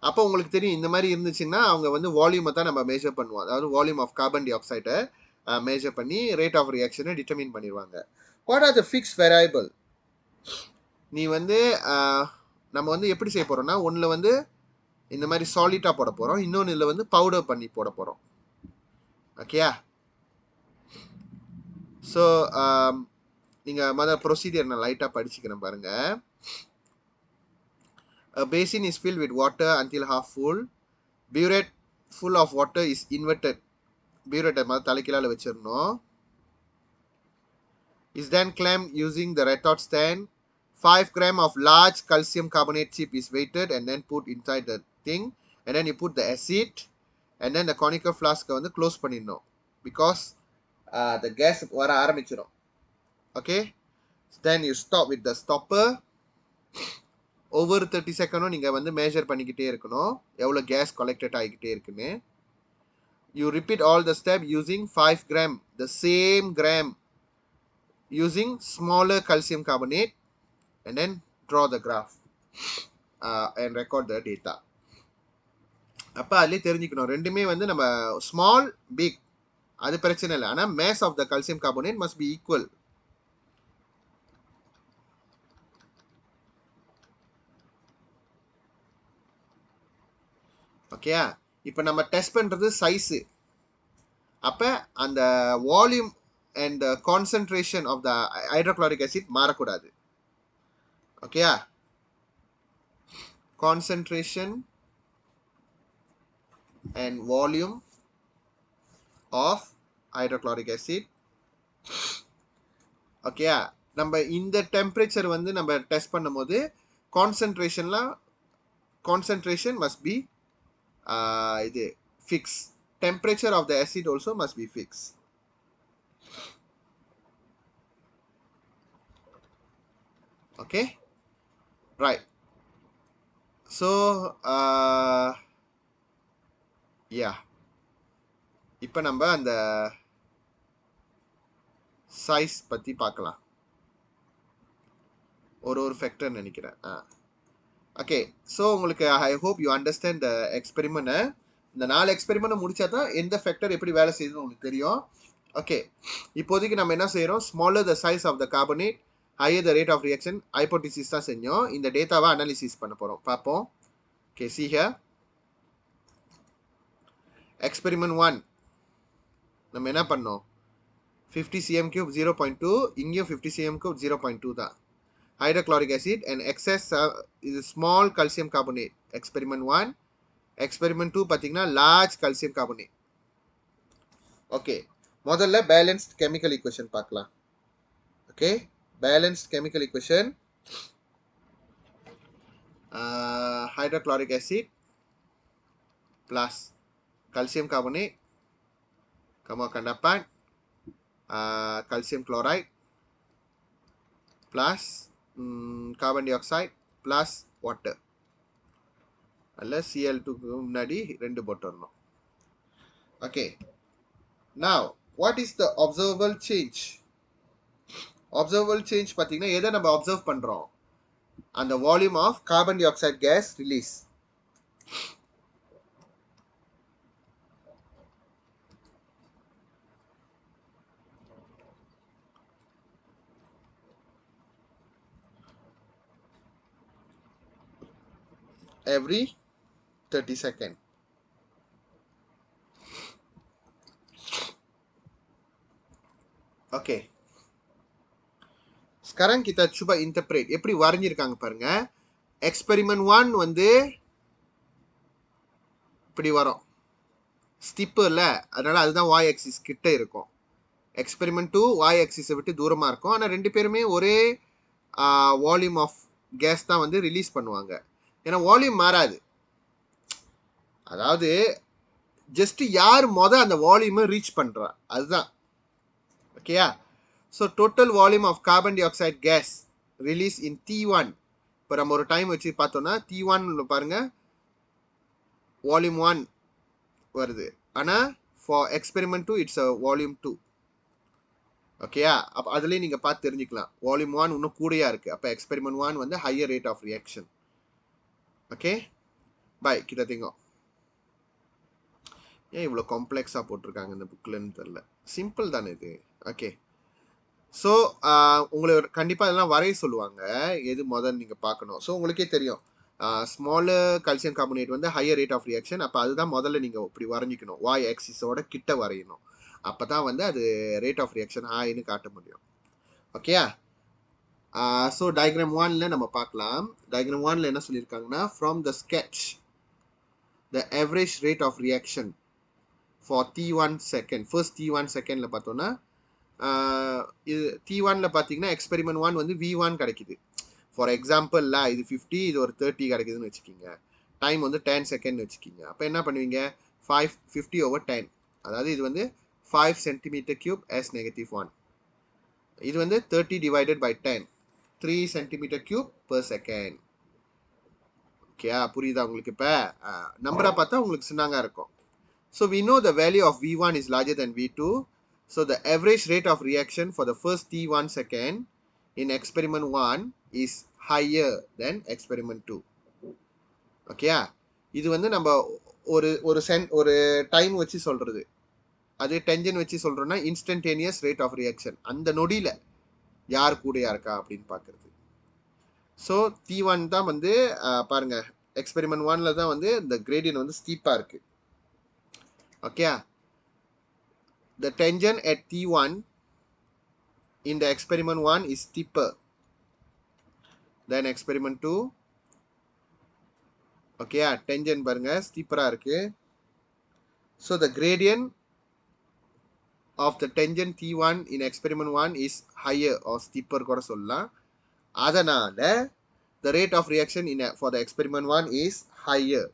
அப்போ உங்களுக்கு தெரியும் இந்த மாதிரி இருந்துச்சுன்னா அவங்க வந்து வால்யூமை தான் நம்ம மேஜர் பண்ணுவோம். அதாவது வால்யூம் ஆஃப் கார்பன் டை ஆக்சைடை மேஜர் பண்ணி ரேட் ஆஃப் ரியாக்ஷனை டிட்டர்மின் பண்ணிடுவாங்க. What are the fix variable? நீ வந்து நம்ம வந்து எப்படி செய்ய போகிறோம்னா, ஒன்றில் வந்து இந்த மாதிரி சாலிட்டாக போட போகிறோம், இன்னொன்று இதில் வந்து பவுடர் பண்ணி போட போகிறோம். ஓகேயா? ஸோ நீங்கள் மொதல் ப்ரொசீஜர் நான் லைட்டாக படிச்சுக்கிறேன் பாருங்கள். A basin is filled with water until half full. Burette full of water is inverted. Burette மாதிரி தலைக்கீழால வச்சிரணும். Is then clamped using the retort stand. 5 grams of large calcium carbonate chip is weighted and then put inside the thing. And then you put the acid. And then the conical flask வந்து close பண்ணிடணும். Because the gas வர ஆரம்பிச்சிடும். Okay. Then you stop with the stopper. ஒவ்வொரு 30 செகண்டும் நீங்கள் வந்து major பண்ணிக்கிட்டே இருக்கணும் எவ்வளோ கேஸ் கலெக்டட் ஆகிக்கிட்டே இருக்குன்னு. You repeat all the step using 5 gram the same gram using smaller calcium carbonate and then draw the graph and record the data. அப்போ அதுலேயே தெரிஞ்சுக்கணும் ரெண்டுமே வந்து நம்ம ஸ்மால் பிக் அது பிரச்சனை இல்லை, ஆனால் mass of the calcium carbonate must be equal. ஓகேயா? இப்போ நம்ம டெஸ்ட் பண்ணுறது சைஸு. அப்போ அந்த volume and concentration of the hydrochloric acid மாறக்கூடாது. ஓகேயா? Concentration and volume of hydrochloric acid. ஓகேயா? நம்ம இந்த டெம்பரேச்சர் வந்து நம்ம டெஸ்ட் பண்ணும்போது கான்சன்ட்ரேஷன் மஸ்ட் பி இது fix. Temperature of the acid also must be fixed. Okay, right. So yeah, இப்போ நம்ம அந்த சைஸ் பற்றி பார்க்கலாம். ஒரு ஃபேக்டர் நினைக்கிறேன். ஓகே, ஸோ உங்களுக்கு I hope you understand the எக்ஸ்பெரிமெண்ட்டை. இந்த 4 எக்ஸ்பெரிமெண்ட்டை முடிச்சா தான் எந்த ஃபேக்டர் எப்படி வேலை செய்யுதுன்னு உங்களுக்கு தெரியும். ஓகே, இப்போதைக்கு நம்ம என்ன செய்கிறோம், smaller the size of the carbonate higher the rate of reaction hypothesis தான் செஞ்சோம். இந்த டேட்டாவை அனாலிசிஸ் பண்ண போகிறோம், பார்ப்போம். Okay, see here. எக்ஸ்பெரிமெண்ட் 1 நம்ம என்ன பண்ணோம், 50 cm3 0.2, இங்கேயும் 50 cm3 0.2 தான். Hydrochloric acid and excess is small calcium carbonate. Experiment 1. Experiment 2 பார்த்தீங்கன்னா large calcium carbonate. ஓகே, முதல்ல balanced chemical equation பார்க்கலாம். Okay, balanced chemical equation. Hydrochloric acid plus calcium carbonate, kamu akan dapat calcium chloride plus carbon dioxide plus water. அல்ல Cl2க்கு முன்னாடி 2 போட்டுறணும். Okay, now what is the observable change? observable change பார்த்தீங்கன்னா எதை நம்ம observe பண்ணுறோம், அந்த volume of carbon dioxide gas release. every 30 seconds. Okay, sekarang kita coba interpret எப்படி வரைஞ்சிருக்காங்க பாருங்க. எக்ஸ்பெரிமெண்ட் 1 வந்து இப்படி வரும், ஸ்டிப்பர்ல, அதனால அதுதான் y axis கிட்ட இருக்கும். எக்ஸ்பெரிமெண்ட் 2 y axis விட்டு தூரமா இருக்கும். ஆனால் ரெண்டு பேருமே ஒரே வால்யூம் ஆஃப் கேஸ் தான் வந்து ரிலீஸ் பண்ணுவாங்க. ஏன்னா வால்யூம் மாறாது, அதாவது ஜஸ்ட் யார் அந்த வால்யூமை ரீச் பண்றா அதுதான். ஓகேயா? So total volume of carbon dioxide gas release in T1. இப்போ நம்ம ஒரு டைம் வச்சு பார்த்தோம்னா T1 பாருங்க வால்யூம் 1 வருது. ஆனால் ஃபார் எக்ஸ்பெரிமெண்ட் 2 இட்ஸ் வால்யூம் 2. ஓகேயா? அப்போ அதுலேயும் நீங்கள் பார்த்து தெரிஞ்சுக்கலாம். வால்யூம் 1 இன்னும் கூடையா இருக்கு. அப்போ எக்ஸ்பெரிமெண்ட் 1 வந்து higher rate of reaction. Okay பை கிட்ட திங்கோ. ஏன் இவ்வளோ காம்ப்ளெக்ஸாக போட்டிருக்காங்க இந்த புக்கில்னு தெரில. சிம்பிள் தானே இது. ஓகே ஸோ உங்களை கண்டிப்பாக இதெல்லாம் வரைய சொல்லுவாங்க. எது முதல்ல நீங்கள் பார்க்கணும். ஸோ உங்களுக்கே தெரியும் ஸ்மாலர் கால்சியம் கார்பனேட் வந்து ஹையர் ரேட் ஆஃப் ரியாக்ஷன். அப்போ அதுதான் முதல்ல நீங்கள் இப்படி வரைஞ்சிக்கணும். வாய் ஆக்சிஸோட கிட்ட வரையணும். அப்போ தான் வந்து அது ரேட் ஆஃப் ரியாக்ஷன் ஹைன்னு காட்ட முடியும். ஓகேயா? ஸோ டயக்ராம் 1ல நம்ம பார்க்கலாம். டயக்ராம் 1ல என்ன சொல்லியிருக்காங்கன்னா from the sketch the average rate of reaction for T1 second. First T1 செகண்டில் பார்த்தோன்னா இது T1ல பார்த்தீங்கன்னா எக்ஸ்பெரிமெண்ட் 1 வந்து V1 கிடைக்குது. ஃபார் எக்ஸாம்பிளில் இது 50, இது ஒரு 30 கிடைக்குதுன்னு வச்சுக்கிங்க. டைம் வந்து 10 செகண்ட் வச்சுக்கிங்க. அப்போ என்ன பண்ணுவீங்க 50/10. அதாவது இது வந்து 5 cm³ as -1. இது வந்து 30 divided by 10, 3 cm³ per second. ஓகேயா? புரியுதா உங்களுக்கு? இப்போ நம்பராக பார்த்தா உங்களுக்கு சின்னங்க இருக்கும். So we know the value of V1 is larger than V2. So the average rate of reaction for the first T1 second in experiment 1 is higher than experiment 2. ஓகேயா? இது வந்து நம்ம ஒரு டைம் வச்சு சொல்றது. அது டென்ஷன் வச்சு சொல்றோம்னா இன்ஸ்டன்டேனியஸ் ரேட் ஆஃப் ரியாக்ஷன். அந்த நொடியில் யார் கூடயா இருக்கா அப்படின்னு பார்க்கறது. ஸோ T1 தான் வந்து பாருங்க எக்ஸ்பெரிமெண்ட் 1ல தான் வந்து இந்த கிரேடியன் வந்து ஸ்டீப்பாக இருக்கு. Okay, the tangent at T1 in the experiment 1 is steeper than experiment 2. Okay, tangent பாருங்க steeper இருக்கு. So the gradient of the tangent T1 in experiment 1 is higher or steeper கூட சொல்லலாம். அதனால the rate of reaction for the experiment 1 is higher.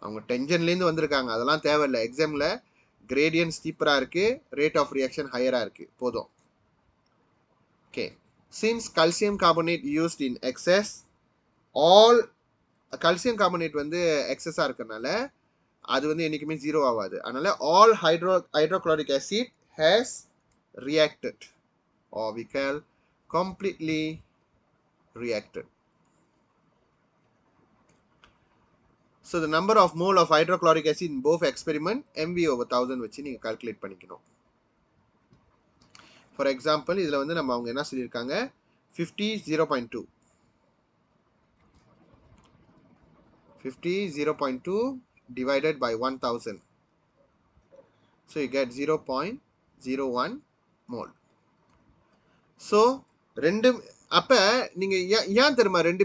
அவங்க டென்ஷன்லேருந்து வந்திருக்காங்க, அதெல்லாம் தேவையில்லை. எக்ஸாமில் கிரேடியன்ட் ஸ்டீப்பராக இருக்குது, ரேட் ஆஃப் ரியாக்ஷன் ஹையராக இருக்குது, போதும். Okay since calcium carbonate used in excess, all calcium carbonate வந்து எக்ஸஸாக இருக்கிறதுனால அது வந்து என்றைக்குமே ஜீரோ ஆகாது. அதனால all hydrochloric acid has reacted or we call completely reacted. So the number of mole of hydrochloric acid in both experiment MV/1000 வச்சு நீங்கள் கால்குலேட் பண்ணிக்கணும். ஃபார் எக்ஸாம்பிள் இதில் வந்து நம்ம அவங்க என்ன சொல்லியிருக்காங்க 50 0.2 divided by 1000. So you get 0.01 mole. So ரெண்டு அப்போ நீங்கள் ஏன் தெரியுமா ரெண்டு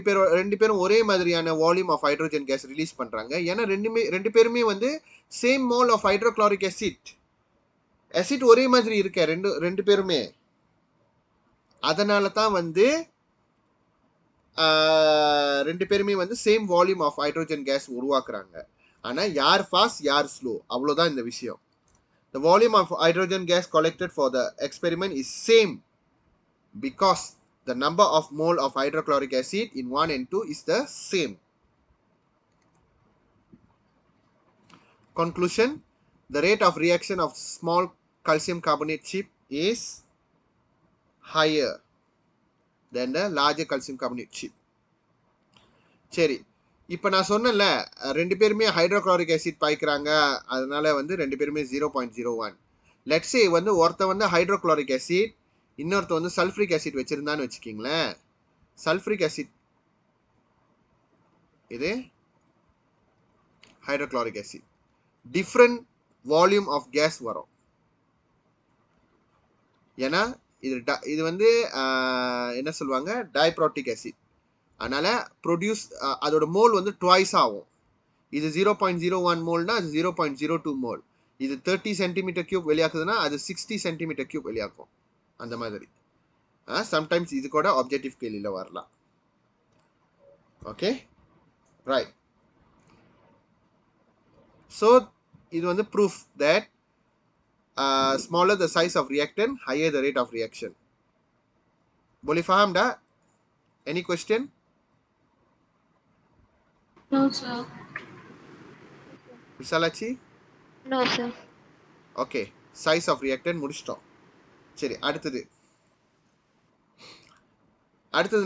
பேரும் ஒரே மாதிரியான volume of hydrogen gas release பண்ணுறாங்க? ஏன்னா ரெண்டு பேருமே வந்து same mole of hydrochloric acid ஒரே மாதிரி இருக்க ரெண்டு பேருமே. அதனால தான் வந்து ரெண்டு பேருமே வந்து same volume of hydrogen gas உருவாக்குறாங்க. ஆனால் யார் ஃபாஸ்ட் யார் ஸ்லோ அவ்வளோதான் இந்த விஷயம். The volume of hydrogen gas collected for the experiment is same because the number of mole of hydrochloric acid in 1 and 2 is the same. Conclusion, the rate of reaction of small calcium carbonate chip is higher than the larger calcium carbonate chip. சரி, இப்போ நான் சொன்னேன்ல ரெண்டு பேருமே hydrochloric acid பாய்க்கிறாங்க, அதனால வந்து ரெண்டு பேருமே 0.01. லெட்ஸ் சே வந்து ஒருத்த வந்து ஹைட்ரோக்ளோரிக் ஆசிட், இன்னொருத்த வந்து சல்ஃபரிக் ஆசிட் வச்சிருந்தான்னு வச்சுக்கிங்களேன். சல்ஃபரிக் ஆசிட் இது hydrochloric acid, different volume of gas வரும். ஏன்னா இது வந்து என்ன சொல்லுவாங்க டைப்ரோட்டிக் ஆசிட். அதனால ப்ரொடியூஸ் அதோட மோல் வந்து ட்வைஸ் ஆகும். இது 0.01 மோல்னா அது 0.02 மோல். இது 30 cm³ வெளியாக்குதுன்னா அது 60 cm³ வெளியாக்கும். அந்த மாதிரி சம்டைம்ஸ் இது கூட ஆப்ஜெக்டிவ் கேள்வியில் வரலாம். Okay right. ஸோ இது வந்து proof that smaller the size of reactant, higher the rate of reaction. Boleh faham dah? Any question? No, sir. Visalachi? No, sir. Okay, size of reactant முடிச்சிட்டோம். சரி, அடுத்தது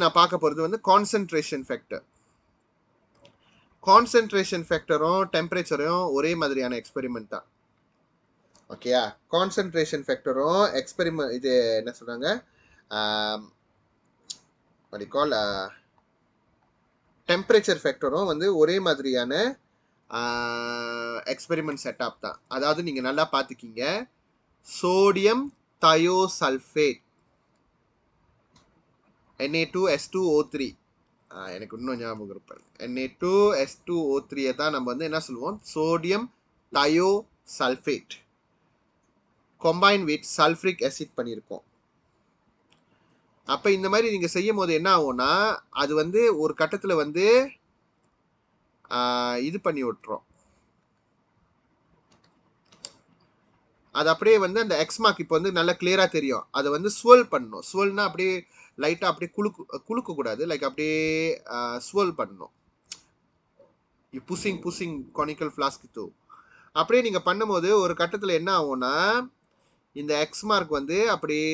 நான் பார்க்க போகிறது வந்து கான்சன்ட்ரேஷன் ஃபேக்டர். கான்சன்ட்ரேஷன் ஃபேக்டரும் டெம்பரேச்சரும் ஒரே மாதிரியான எக்ஸ்பெரிமெண்ட் தான். ஓகேயா? கான்சன்ட்ரேஷன் ஃபேக்டரும் எக்ஸ்பெரிமெண்ட் இது என்ன சொல்கிறாங்க, கால் டெம்பரேச்சர் ஃபேக்டரும் வந்து ஒரே மாதிரியான எக்ஸ்பெரிமெண்ட் செட்டப் தான். அதாவது நீங்கள் நல்லா பார்த்துக்கிங்க, சோடியம் தயோசல்ஃபேட் Na2S2O3, எனக்கு இன்னும் ஞாபகம் இருப்பாரு, Na2S2O3 தான் நம்ம வந்து என்ன சொல்லுவோம், sodium thiosulphate combine with sulfuric acid பண்ணியிருக்கோம். அப்போ இந்த மாதிரி நீங்கள் செய்யும் போது என்ன ஆகும்னா, அது வந்து ஒரு கட்டத்தில் வந்து இது பண்ணி விட்டுரும். அது அப்படியே வந்து அந்த எக்ஸ் மார்க் இப்போ வந்து நல்லா கிளியராக தெரியும். அதை வந்து ஸ்வெல் பண்ணணும். ஸ்வெல்னா அப்படியே லைட்டாக அப்படியே குலுக்கக்கூடாது, லைக் அப்படியே ஸ்வெல் பண்ணணும். புஷிங் கானிக்கல் ஃப்ளாஸ்க் தூ அப்படியே நீங்கள் பண்ணும்போது ஒரு கட்டத்தில் என்ன ஆகும்னா, இந்த எக்ஸ் மார்க் வந்து அப்படியே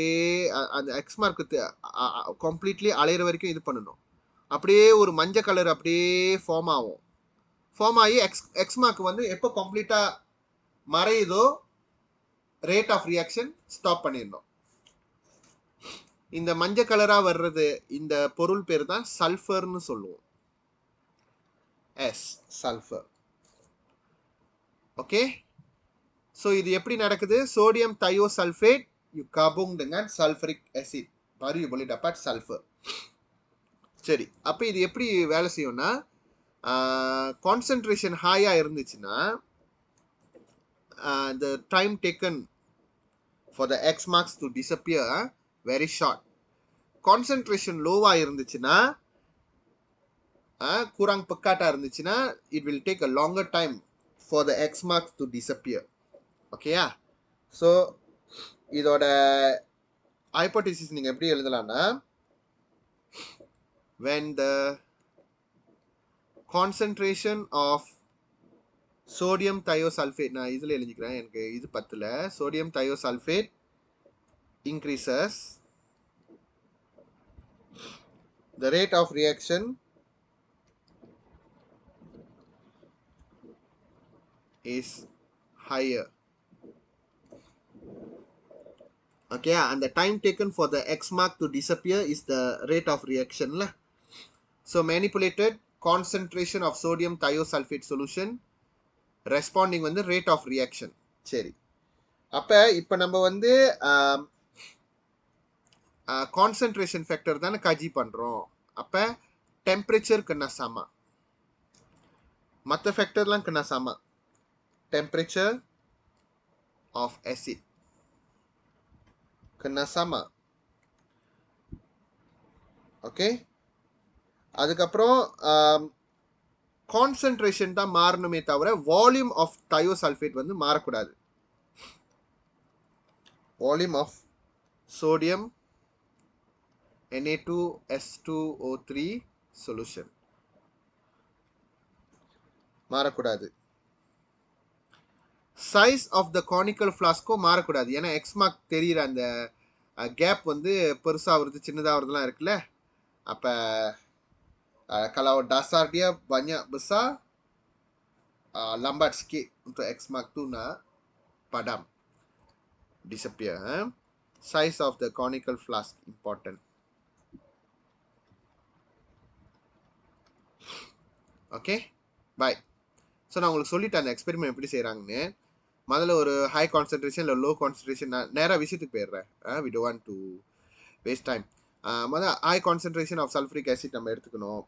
அந்த எக்ஸ் மார்க்கு கம்ப்ளீட்லி அலையிற வரைக்கும் இது பண்ணணும். அப்படியே ஒரு மஞ்சள் கலர் அப்படியே ஃபார்ம் ஆகும். ஃபார்ம் ஆகி எக்ஸ் மார்க் வந்து எப்போ கம்ப்ளீட்டாக மறையுதோ ரேட் ஆஃப் ரியாக்ஷன் ஸ்டாப் பண்ணிடணும். இந்த மஞ்சள் கலராக வர்றது இந்த பொருள் பேர் தான் சல்ஃபர்னு சொல்லுவோம். S, sulphur. ஓகே, ஸோ இது எப்படி நடக்குது? Sodium thiosulphate you gabung dengan sulfuric acid, baru you boleh dapat sulfur. சரி, அப்போ இது எப்படி வேலை செய்யும்னா, கான்சன்ட்ரேஷன் ஹையாக இருந்துச்சுன்னா the time taken for the X marks to disappear very short. Concentration லோவாக இருந்துச்சுன்னா, kurang pekatா இருந்துச்சுன்னா, it will take a longer time for the X marks to disappear. ஓகேயா? ஸோ இதோட ஹைபோதீசிஸ் நீங்கள் எப்படி எழுதலாம்னா, when the concentration of sodium thiosulfate, நான் இதில் எழுதிக்கிறேன், எனக்கு இது பத்தில், sodium thiosulfate increases, the rate of reaction is higher. Okay, and the time taken for the X mark to disappear is the rate of reaction lah. So manipulated concentration of sodium thiosulfate solution responding வந்து rate of reaction. சரி, அப்போ இப்போ நம்ம வந்து concentration factor தானே கஜி பண்ணுறோம். அப்போ temperature கண்ணா சமா, மற்ற ஃபேக்டர்லாம் கண்ணா சமா. டெம்பரேச்சர் ஆஃப் ஆசிட் கண்ணா சமா. ஓகே, அதுக்கப்புறம் கான்சன்ட்ரேஷன் தான் மாறணுமே தவிர வால்யூம் ஆஃப் தயோசல்ஃபேட் வந்து மாறக்கூடாது. Volume of sodium Na2S2O3 solution மாறக்கூடாது. சைஸ் ஆஃப் த கானிக்கல் ஃப்ளாஸ்க்கும் மாறக்கூடாது. ஏன்னா எக்ஸ் மார்க் தெரிகிற அந்த கேப் வந்து பெருசாகிறது சின்னதாகிறதுலாம் இருக்குல்ல. அப்போ kalau dasar dia banyak besar, lambat sikit untuk X mark tu nak padam, disappear. Size of the conical flask important. Okay, bye. So நான் உங்களுக்கு சொல்லிட்டேன் அந்த எக்ஸ்பெரிமெண்ட் எப்படி செய்கிறாங்கன்னு. முதல்ல ஒரு ஹை கான்சன்ட்ரேஷன் இல்லை லோ கான்சன்ட்ரேஷன், நான் நேராக விஷயத்துக்கு போயிடுறேன். we don't want to waste time. முதல்ல high concentration of sulphuric acid நம்ம எடுத்துக்கணும்.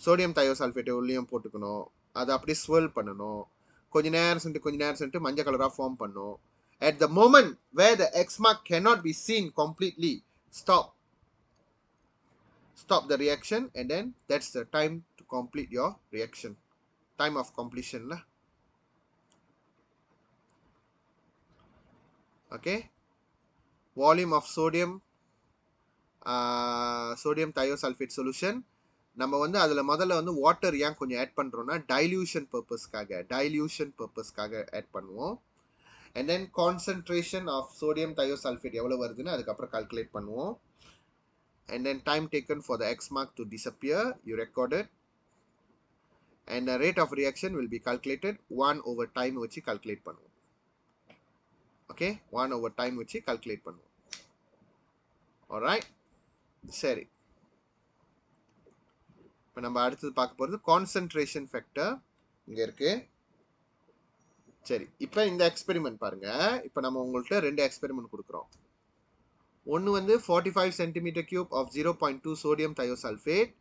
சோடியம் தயோசல்ஃபேட்டை உள்ளேயும் போட்டுக்கணும். அதை அப்படியே ஸ்வெல் பண்ணணும். கொஞ்ச நேரம் சென்ட்டு மஞ்சள் கலராக ஃபார்ம் பண்ணும். At the moment where the X mark cannot be seen completely, stop the reaction, and then that's the time to complete your reaction. Time of completion lah. Okay, volume of sodium thiosulfate solution. நம்ம வந்து அதுல முதல்ல வந்து water ஏன் கொஞ்சம் add பண்றோம்னா dilution பர்பஸ்க்காக add பண்ணுவோம். and then concentration of sodium thiosulfate எவ்வளவு வருதுன்னு அதுக்கப்புறம் கால்குலேட் பண்ணுவோம். and then time taken for the X mark to disappear, you record it, and the rate of reaction will be calculated 1 over time வச்சு calculate பண்ணுவோம். okay, 1 over time வச்சு calculate பண்ணுவோம். alright, சரி. இப்போ நம்ம அடுத்தது பார்க்க போகிறது கான்சன்ட்ரேஷன் ஃபேக்டர் இங்கே இருக்கு. சரி, இப்போ இந்த எக்ஸ்பெரிமெண்ட் பாருங்க. இப்போ நம்ம உங்கள்கிட்ட 2 எக்ஸ்பெரிமெண்ட் கொடுக்குறோம். ஒன்று வந்து 45 centimetre cube of 0.2 sodium thiosulfate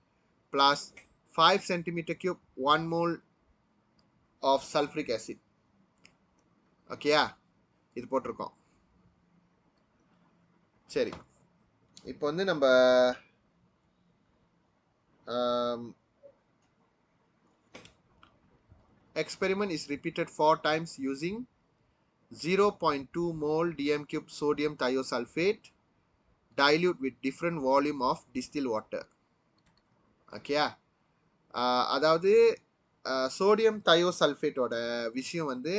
plus 5 centimetre cube 1 mole of sulphuric acid. ஓகேயா, இது போட்டிருக்கோம். சரி, இப்போ வந்து நம்ம experiment is repeated 4 times using 0.2 mole dm cube sodium thiosulfate dilute with different volume of distilled water. ஓகேயா, அதாவது சோடியம் தயோசல்ஃபேட்டோட விஷயம் வந்து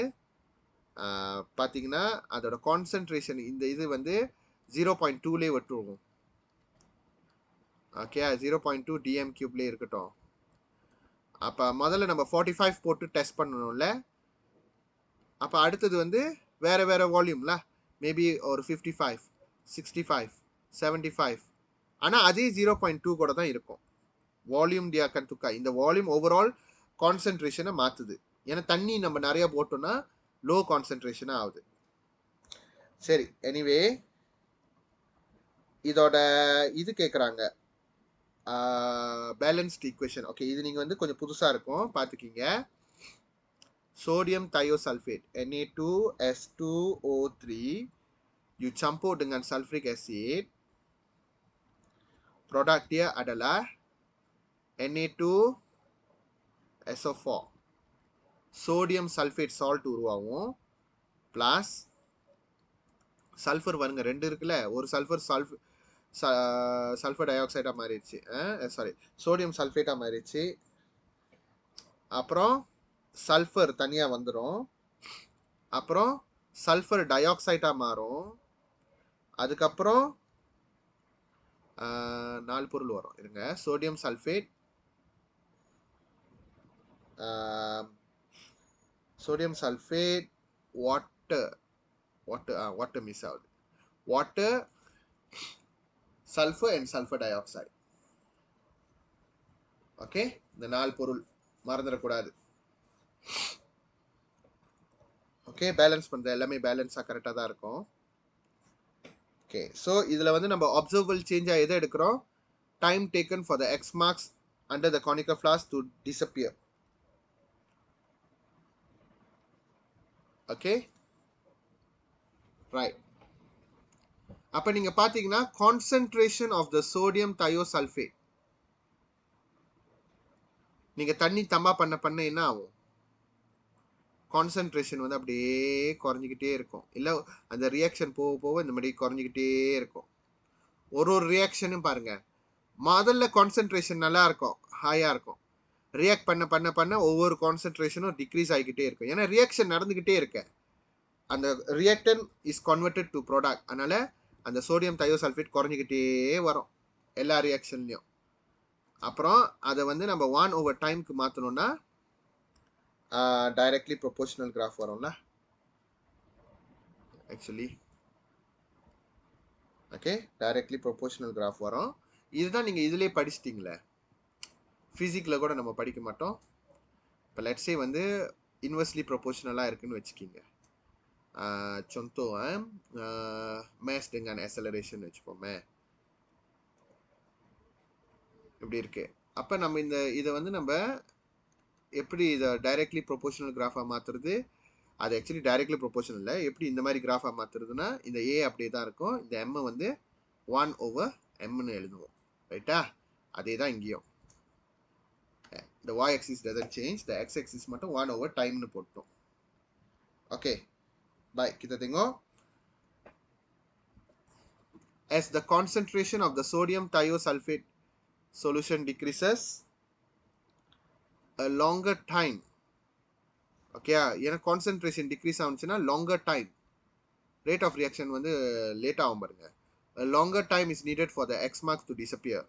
பார்த்தீங்கன்னா அதோட கான்சன்ட்ரேஷன் இந்த இது வந்து 0.2லே விட்டுருவோம். ஓகே, 0.2 டிஎம் கியூப்லேயே இருக்கட்டும். அப்போ முதல்ல நம்ம 45 போட்டு டெஸ்ட் பண்ணணும்ல. அப்போ அடுத்தது வந்து வேறு வேறு வால்யூம்ல, மேபி ஒரு 55, 65, 75, ஆனால் அதே 0.2 கூட தான் இருக்கும். வால்யூம் டியாக்கன்துக்கா இந்த வால்யூம் ஓவரால் கான்சன்ட்ரேஷனை மாற்றுது. ஏன்னா தண்ணி நம்ம நிறைய போட்டோம்னா லோ கான்சன்ட்ரேஷனாக ஆகுது. சரி, எனிவே இதோட இது கேட்குறாங்க பேலன்ஸ்ட் ஈக்குவேஷன். ஓகே, இது நீங்கள் வந்து கொஞ்சம் புதுசாக இருக்கும் பார்த்துக்கிங்க. sodium thiosulfate Na2S2O3 you campur dengan sulfuric acid, produk dia adalah Na2SO4, sodium sulfate salt உருவாகும் plus சல்ஃபர் வருங்க 2 இருக்குல்ல, ஒரு சல்ஃபர் டை ஆக்சைடாக மாறிடுச்சு, சோடியம் சல்ஃபேட்டாக மாறிடுச்சு. அப்புறம் சல்ஃபர் தனியாக வந்துடும், அப்புறம் சல்ஃபர் டை ஆக்சைடாக மாறும், அதுக்கப்புறம் 4 பொருள் வரும் இருங்க. சோடியம் சல்ஃபேட், வாட்டர் மிஸ் ஆகுது, water, sulphur and sulphur di oxide. Okay, இந்த 4 பொருள் மறந்துடக்கூடாது. ஓகே, பேலன்ஸ் பண்ணுறது எல்லாமே பேலன்ஸாக கரெக்டாக தான் இருக்கும். ஓகே, ஸோ இதில் வந்து நம்ம அப்சர்வபிள் சேஞ்சாக எதை எடுக்கிறோம்? Time taken for the X marks under the conical flask to disappear. Okay, right. அப்போ நீங்கள் பார்த்தீங்கன்னா concentration of the sodium thiosulphate நீங்கள் தண்ணி தம்பா பண்ண என்ன ஆகும்? கான்சன்ட்ரேஷன் வந்து அப்படியே குறைஞ்சிக்கிட்டே இருக்கும். இல்லை அந்த ரியாக்ஷன் போக போக இந்த மாதிரி குறைஞ்சிக்கிட்டே இருக்கும். ஒரு ரியாக்ஷனும் பாருங்கள், முதல்ல கான்சன்ட்ரேஷன் நல்லா இருக்கும், ஹையாக இருக்கும். ரியாக்ட் பண்ண ஒவ்வொரு கான்சன்ட்ரேஷனும் டிக்ரீஸ் ஆகிக்கிட்டே இருக்கும். ஏன்னா ரியாக்ஷன் நடந்துக்கிட்டே இருக்க, அந்த ரியாக்டன் இஸ் கன்வெர்டட் டு ப்ராடக்ட். அதனால் அந்த சோடியம் தயோசல்ஃபேட் குறைஞ்சிக்கிட்டே வரும் எல்லா ரியாக்ஷன்லையும். அப்புறம் அதை வந்து நம்ம 1 over டைமுக்கு மாற்றணும்னா டைரக்ட்லி ப்ரொபோர்ஷனல் கிராஃப் வரும்ல actually. Okay, directly proportional graph வரும். இதுதான் நீங்கள் இதிலே படிச்சிட்டிங்களே, ஃபிசிக்கில் கூட நம்ம படிக்க மாட்டோம். இப்போ லெட்ஸே வந்து இன்வெர்ஸ்லி ப்ரொபோர்ஷனலாக இருக்குன்னு வச்சுக்கிங்க. contoh mass dengan acceleration வச்சுப்போமே, இப்படி இருக்கு. அப்போ நம்ம இதை வந்து நம்ம எப்படி இதை டைரக்ட்லி ப்ரொபோர்ஷனல் கிராஃபாக மாற்றுறது? அது ஆக்சுவலி டைரக்ட்லி ப்ரொபோர்ஷனல் இல்லை. எப்படி இந்த மாதிரி கிராஃபாக மாற்றுறதுன்னா இந்த ஏ அப்படியே தான் இருக்கும், இந்த எம்மை வந்து 1 over mன்னு எழுதுவோம். ரைட்டா? அதே தான் இங்கேயும். இந்த y axis doesn't change, the x axis மட்டும் 1 over timeன்னு போட்டோம். Okay, baik, kita tengok as the concentration of the sodium thiosulfate solution decreases, a longer time, okay, ஏன்னா concentration decrease ஆச்சுன்னா longer time, rate of reaction வந்து late ஆகும் பாருங்க. A longer time is needed for the X marks to disappear.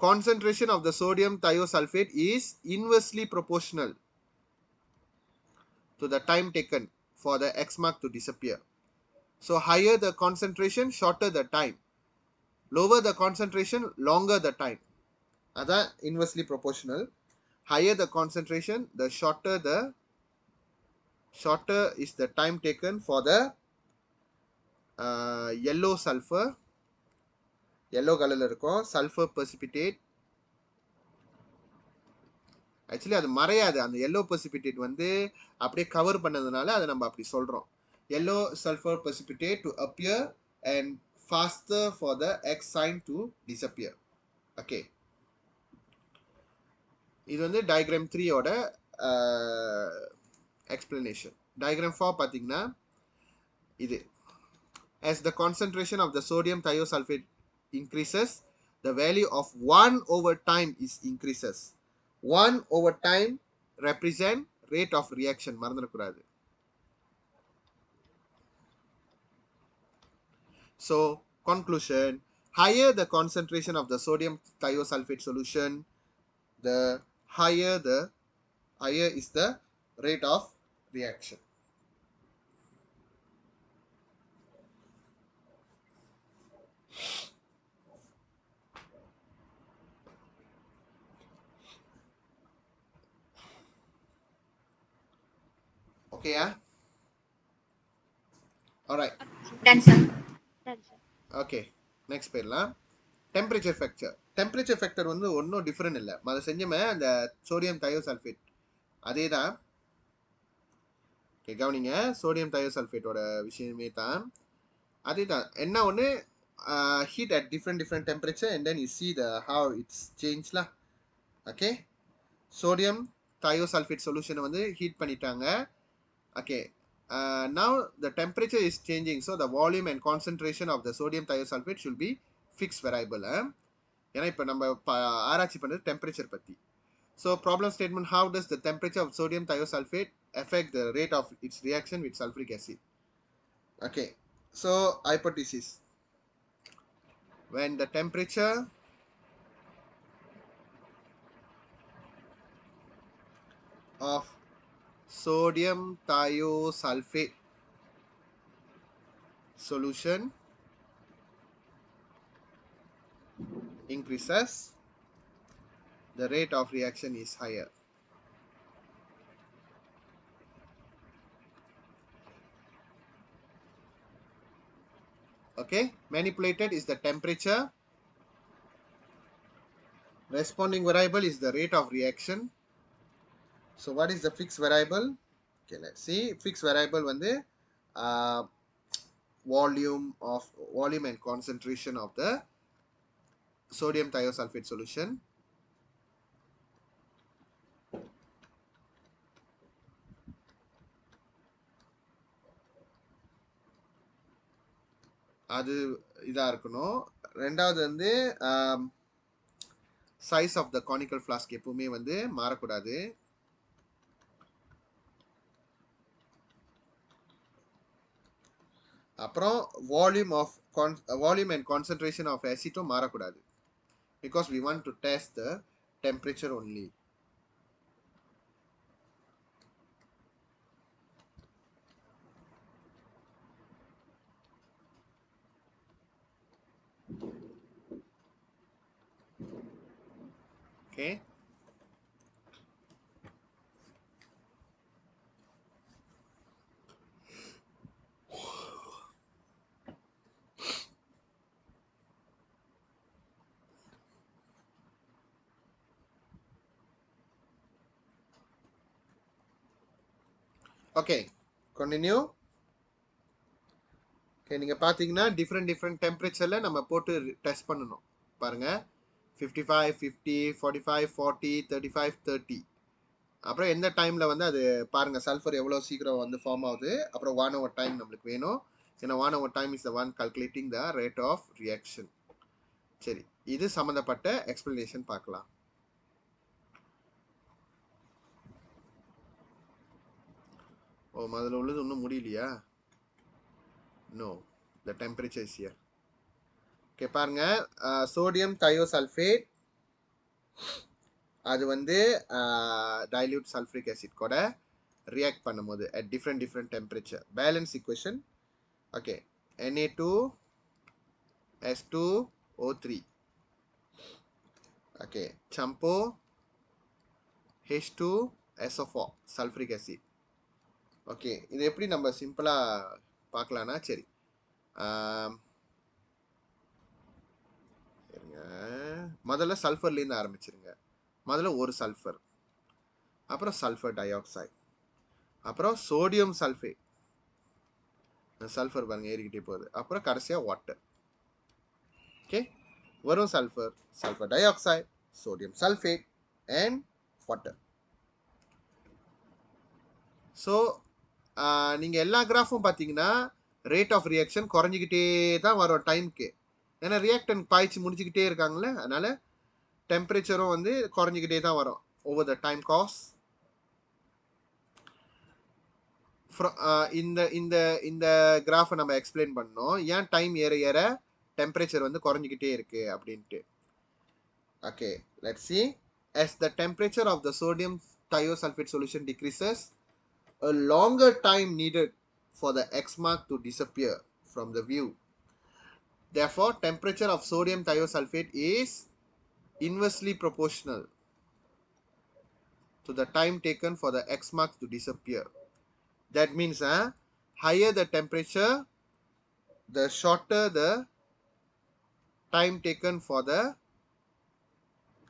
Concentration of the sodium thiosulfate is inversely proportional to the time taken for the X mark to disappear. So higher the concentration, shorter the time. Lower the concentration, longer the time. That's inversely proportional. Higher the concentration, the shorter is the time taken for the yellow sulfur, yellow color இருக்கும் sulfur precipitate. Actually அது மறையாது, அந்த yellow precipitate வந்து அப்படியே cover பண்ணதுனால அதை நம்ம அப்படி சொல்றோம். Yellow sulfur precipitate to appear and faster for the X sign to disappear. Okay, இது வந்து diagram 3 ஓட explanation. Diagram 4 பார்த்தீங்கன்னா இது, as the concentration of the sodium thiosulfate increases, the value of 1 over time is increases. 1 over time represent rate of reaction, மறந்துடக்கூடாது. So conclusion, higher the concentration of the sodium thiosulfate solution, the higher is the rate of reaction. Okay, yeah? Alright. Done, sir. Done, sir. Okay, next போயிடலாம். Temperature factor. Temperature factor வந்து ஒன்றும் different இல்லை, அதை செஞ்சோமே அந்த sodium thiosulphate அதே தான். Okay, கவனிங்க, sodium தயோசல்ஃபேட்டோட விஷயமே தான், அதே தான். என்ன ஒன்று, heat at different temperature and then you see the how it's சேஞ்ச்லா. ஓகே, சோடியம் தயோசல்ஃபேட் சொல்யூஷனை வந்து ஹீட் பண்ணிட்டாங்க. Okay, now the temperature is changing, so the volume and concentration of the sodium thiosulfate should be fixed variable. ஏன்னா இப்போ நம்ம ஆராய்ச்சி பண்ணுறது temperature பற்றி. So problem statement, how does the temperature of sodium thiosulfate affect the rate of its reaction with sulfuric acid? Okay, so hypothesis, when the temperature of sodium thiosulfate solution increases, the rate of reaction is higher. Okay, manipulated is the temperature, responding variable is the rate of reaction. So what is the fixed variable? Okay, let's see. Fixed variable வந்து volume and concentration of the sodium thiosulfate solution. அது இதா இருக்கணும். ரெண்டாவது வந்து size of the conical flask எப்பவுமே வந்து மாறக்கூடாது. அப்புறம் volume and concentration of acetone மாறக்கூடாது, because we want to test the temperature only. Okay, okay, continue. Okay, நீங்க பாத்தீங்கன்னா டிஃப்ரெண்ட் டெம்பரேச்சர்ல நம்ம போட்டு டெஸ்ட் பண்ணணும் பாருங்க. 55, 50, 45, 40, 35, 30. அப்புறம் எந்த டைம்ல வந்து அது பாருங்க சல்ஃபர் எவ்வளோ சீக்கிரம் வந்து ஃபார்ம் ஆகுது. அப்புறம் 1 hour டைம் நம்மளுக்கு வேணும். ஏன்னா 1/time is the one calculating the rate of reaction. சரி, இது சம்பந்தப்பட்ட எக்ஸ்பிளனேஷன் பார்க்கலாம். ஓ, அதில் உள்ளது இன்னும் முடியலையா? No, the temperature is here. Okay, பாருங்க, சோடியம் தயோசல்ஃபேட் அது வந்து டைல்யூட் சல்ஃபரிக் ஆசிட் கூட ரியாக்ட் பண்ணும்போது at different temperature. Balance equation. Okay, Na2S2O3. Okay, சம்போ H2SO4 சல்ஃபரிக் ஆசிட். ஓகே, இது எப்படி நம்ம சிம்பிளாக பார்க்கலான்னா, சரி, முதல்ல சல்ஃபர்லேருந்து ஆரம்பிச்சிருங்க. முதல்ல ஒரு சல்ஃபர், அப்புறம் சல்ஃபர் டை ஆக்சைடு, அப்புறம் சோடியம் சல்ஃபேட், சல்ஃபர் பாருங்க ஏறிக்கிட்டே போகுது, அப்புறம் கடைசியாக வாட்டர். ஓகே, வரும் sulphur, sulphur di oxide, sodium sulphate and water. So நீங்கள் எல்லா கிராஃபும் பார்த்தீங்கன்னா ரேட் ஆஃப் ரியாக்ஷன் குறைஞ்சிக்கிட்டே தான் வரும் டைமுக்கு. ஏன்னா ரியாக்டன் பாய்ச்சி முடிச்சுக்கிட்டே இருக்காங்களே, அதனால டெம்பரேச்சரும் வந்து குறைஞ்சிக்கிட்டே தான் வரும் ஓவர் த டைம் காஸ். இந்த இந்த இந்த கிராஃபை நம்ம எக்ஸ்பிளைன் பண்ணோம், ஏன் டைம் ஏற ஏற டெம்பரேச்சர் வந்து குறைஞ்சிக்கிட்டே இருக்கு அப்படின்ட்டு. Okay, let's see. As the temperature of the sodium thiosulfate solution decreases, a longer time needed for the X mark to disappear from the view. Therefore, temperature of sodium thiosulfate is inversely proportional to the time taken for the X mark to disappear. That means higher the temperature, the shorter the time taken for the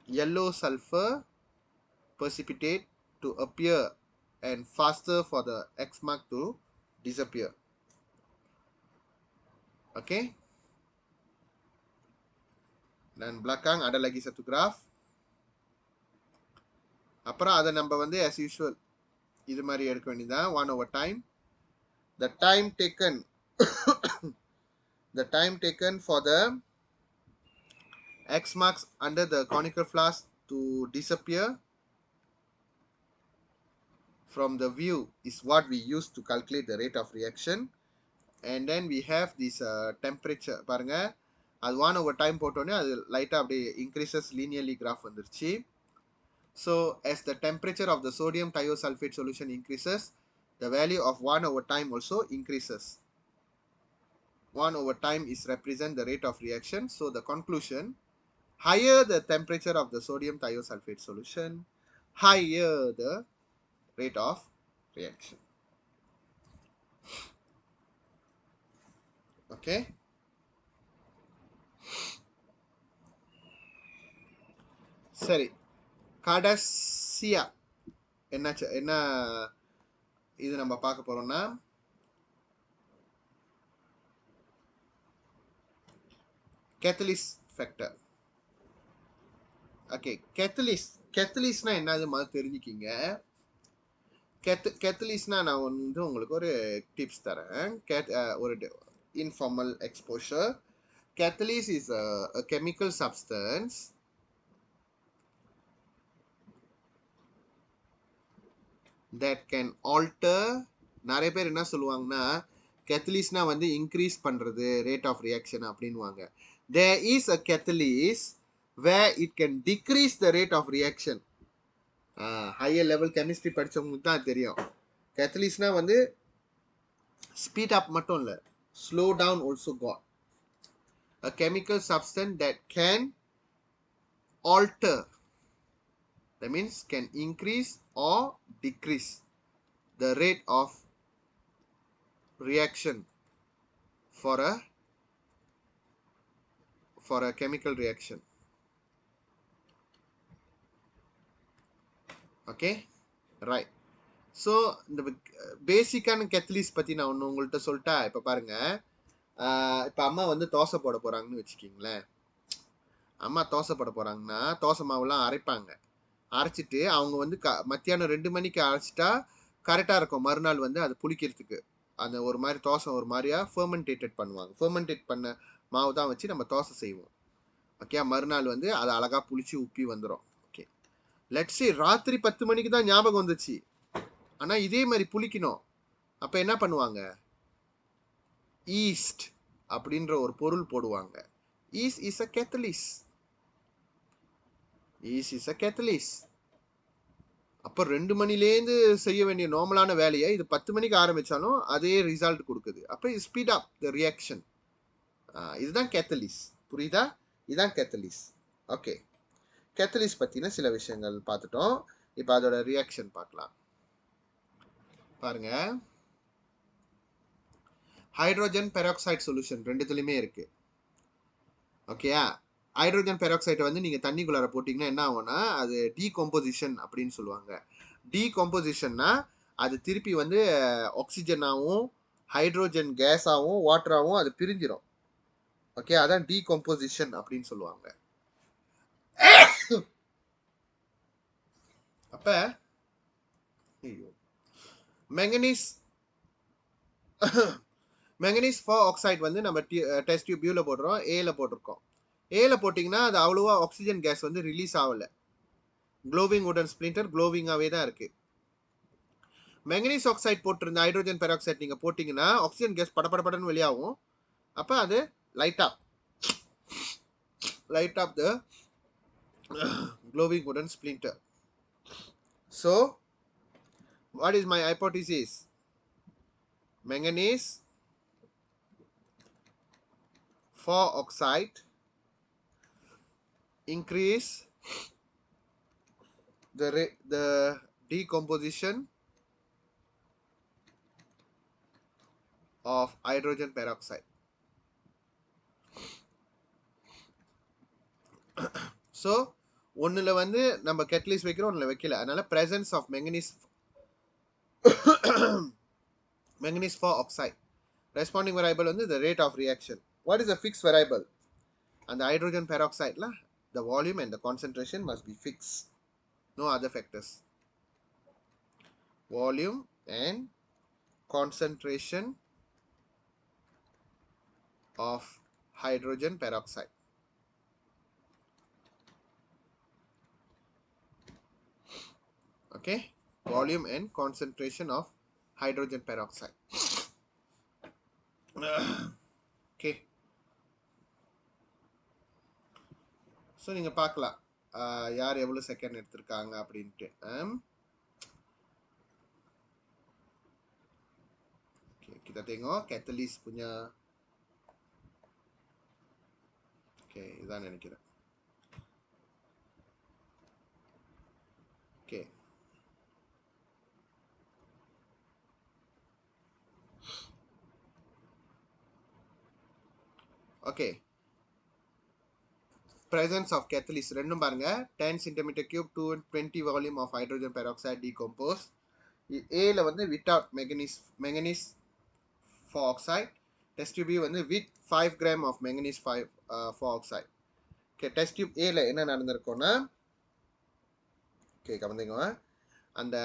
yellow sulfur precipitate to appear and faster for the X mark to disappear. Okay, dan belakang ada lagi satu graph. அப்புறம் அதை நம்ம வந்து as usual இது மாதிரி எடுக்க வேண்டியதான். 1/time. The time taken the time taken for the X marks under the conical flask to disappear from the view is what we use to calculate the rate of reaction. And then we have this temperature. பாருங்க, அது 1/time போட்டோன்னே அது லைட்டாக அப்படியே increases linearly graph வந்துருச்சு. So as the temperature of the sodium thiosulfate solution increases, the value of 1/time also increases. 1/time is represent the rate of reaction. So the conclusion, higher the temperature of the sodium thiosulfate solution, higher the rate of reaction. Okay, சரி, கடைசியா என்ன இது நம்ம பார்க்க போறோம்னா, catalyst factor. Okay, கேத்தலிஸ்ட்னா என்னது மாதிரி தெரிஞ்சுக்கிங்க. கேத்தலிஸ்ட்னா நான் வந்து உங்களுக்கு ஒரு டிப்ஸ் தரேன், ஒரு informal exposure. Catalyst is a chemical substance that can alter. நிறைய பேர் என்ன சொல்லுவாங்கன்னா, கேத்தலிஸ்ட்னா வந்து இன்க்ரீஸ் பண்றது ரேட் ஆஃப் ரியாக்ஷன் அப்படின்வாங்க. There is a catalyst where it can decrease the rate of reaction. Higher level chemistry படித்தவங்களுக்கு தான் தெரியும். கேத்தலிஸ்ட்னா வந்து ஸ்பீட் அப் மட்டும் இல்லை, slow down also got. A chemical substance that can alter, that means can increase or decrease the rate of reaction for a chemical reaction. Okay, right. So இந்த பேசிக்கான கேத்தலிஸ்ட் பற்றி நான் ஒன்று உங்கள்கிட்ட சொல்லிட்டா. இப்போ பாருங்க, இப்போ அம்மா வந்து தோசை போட போகிறாங்கன்னு வச்சுக்கிங்களேன். அம்மா தோசை போட போகிறாங்கன்னா தோசை மாவுலாம் அரைப்பாங்க. அரைச்சிட்டு அவங்க வந்து மத்தியானம் 2 மணிக்கு அரைச்சிட்டா கரெக்டாக இருக்கும் மறுநாள் வந்து அது புளிக்கிறதுக்கு. அந்த ஒரு மாதிரி தோசை ஒரு மாதிரியா ஃபெர்மெண்டேட்டட் பண்ணுவாங்க. ஃபெர்மெண்டேட் பண்ண மாவு தான் வச்சு நம்ம தோசை செய்வோம். ஓகே, மறுநாள் வந்து அது அழகாக புளிச்சு உப்பி வந்துடும். ஓகே, லெட்ஸே ராத்திரி 10 மணிக்கு தான் ஞாபகம் வந்துச்சு, ஆனால் இதே மாதிரி புளிக்கணும். அப்போ என்ன பண்ணுவாங்க? ஈஸ்ட் அப்படின்ற ஒரு பொருள் போடுவாங்க. Yeast is a catalyst. Yeast is a catalyst. அப்போ 2 மணிலேருந்து செய்ய வேண்டிய நார்மலான வேலையை இது 10 மணிக்கு ஆரம்பித்தாலும் அதே ரிசல்ட் கொடுக்குது. அப்போ இது ஸ்பீட் அப் த ரியாக்ஷன். இதுதான் கேத்தலிஸ். புரியுதா? இதுதான் கேத்தலிஸ். ஓகே, கேத்தலிஸ் பற்றின சில விஷயங்கள் பார்த்துட்டோம். இப்போ அதோட ரியாக்ஷன் பார்க்கலாம். பாருங்க, ஹைட்ரோஜன் பெராக்சைடு சொல்யூஷன் ரெண்டுத்துலையுமே இருக்கு. ஓகேயா? ஹைட்ரோஜன் பெராக்சைடை வந்து நீங்கள் தண்ணிக்குள்ளார போட்டிங்கன்னா என்ன ஆகும்னா அது டீகம்போசிஷன் அப்படின்னு சொல்லுவாங்க. டீகம்போசிஷன்னா அது திருப்பி வந்து ஆக்சிஜனாகவும் ஹைட்ரோஜன் கேஸாகவும் வாட்டராகவும் அது பிரிஞ்சிடும். ஓகே, அதான் டீகம்போசிஷன் அப்படின்னு சொல்லுவாங்க. அப்ப மெங்கனீஸ் மெங்கனீஸ் ஃபார் ஆக்சைடு வந்து நம்ம டெஸ்ட் டியூப் பியூல போடுறோம், ஏல போட்டிருக்கோம். ஏல போட்டிங்கன்னா அது அவ்வளோவா ஆக்சிஜன் கேஸ் வந்து ரிலீஸ் ஆகலை. க்ளோவிங் உடன் ஸ்பிளிண்டர் க்ளோவிங்காகவே தான் இருக்கு. மெங்கனீஸ் ஆக்சைடு போட்டிருந்த ஹைட்ரோஜன் பெராக்சைடு நீங்கள் போட்டிங்கன்னா ஆக்சிஜன் கேஸ் படப்படப்படன்னு வெளியாகும். அப்போ அது light of the glowing wooden splinter. So what is my hypothesis? Manganese for oxide increase the decomposition of hydrogen peroxide. So ஒன்றில் வந்து நம்ம கேட்டலிஸ்ட் வைக்கிறோம், ஒன்றில் வைக்கல. அதனால presence of manganese for oxide. Responding variable வந்து the rate of reaction. What is a fixed variable? அந்த hydrogen peroxide the volume and the concentration must be fixed. No other factors. Volume and concentration of hydrogen peroxide. Okay, volume and concentration of hydrogen peroxide. Okay, so நீங்க பார்க்கலாம் யார் எவ்வளவு second எடுத்திருக்காங்க அப்படின்ட்டு. Kita tengok catalyst punya. Okay, இதான் நினைக்கிறேன். Okay, okay, presence of catalyst ரெண்டும் பாருங்க. 10 centimeter cube 220 volume of hydrogen peroxide decompose. A வந்து without manganese for oxide. Test tube B வந்து with 5 gram of manganese for oxide. Okay, test tube A என்ன நடந்திருக்கும்னா, okay கவனிங்க, அந்த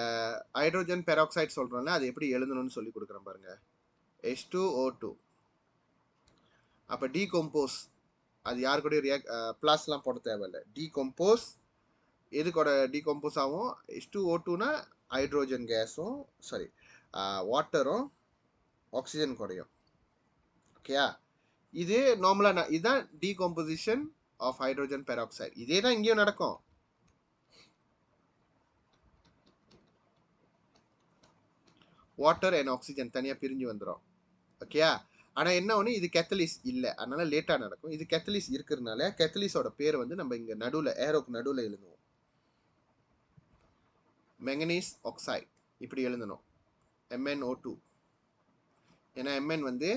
hydrogen peroxide சொல்றோம்ல அது எப்படி எழுதணும்னு சொல்லி கொடுக்குறேன் பாருங்க. H2O2. அப்போ டீகம்போஸ் அது யாரு கூட ப்ளஸ்லாம் போட தேவையில்லை. டீகம்போஸ் எது கூட டீகம்போஸ் ஆகும்? H2O2னா ஹைட்ரோஜன் கேஸும் சாரி வாட்டரும் ஆக்சிஜன் கூடயும். ஓகேயா? இது நார்மலாக இதுதான் டீகம்போசிஷன் ஆஃப் ஹைட்ரோஜன் பெராக்சைடு. இதே தான் இங்கேயும் நடக்கும். வாட்டர் அண்ட் ஆக்சிஜன் தனியாக பிரிஞ்சு வந்துடும். ஓகேயா? ஆனால் என்ன ஒன்று, இது கேத்தலிஸ் இல்லை, அதனால லேட்டாக நடக்கும். இது கேத்தலிஸ் இருக்கிறதுனால கேத்தலிஸோட பேர் வந்து நம்ம இங்கே நடுவில் ஏரோக்கு நடுவில் எழுதுவோம். மெங்கனீஸ் ஆக்சைடு இப்படி எழுதணும், MnO2. ஏன்னா Mn வந்து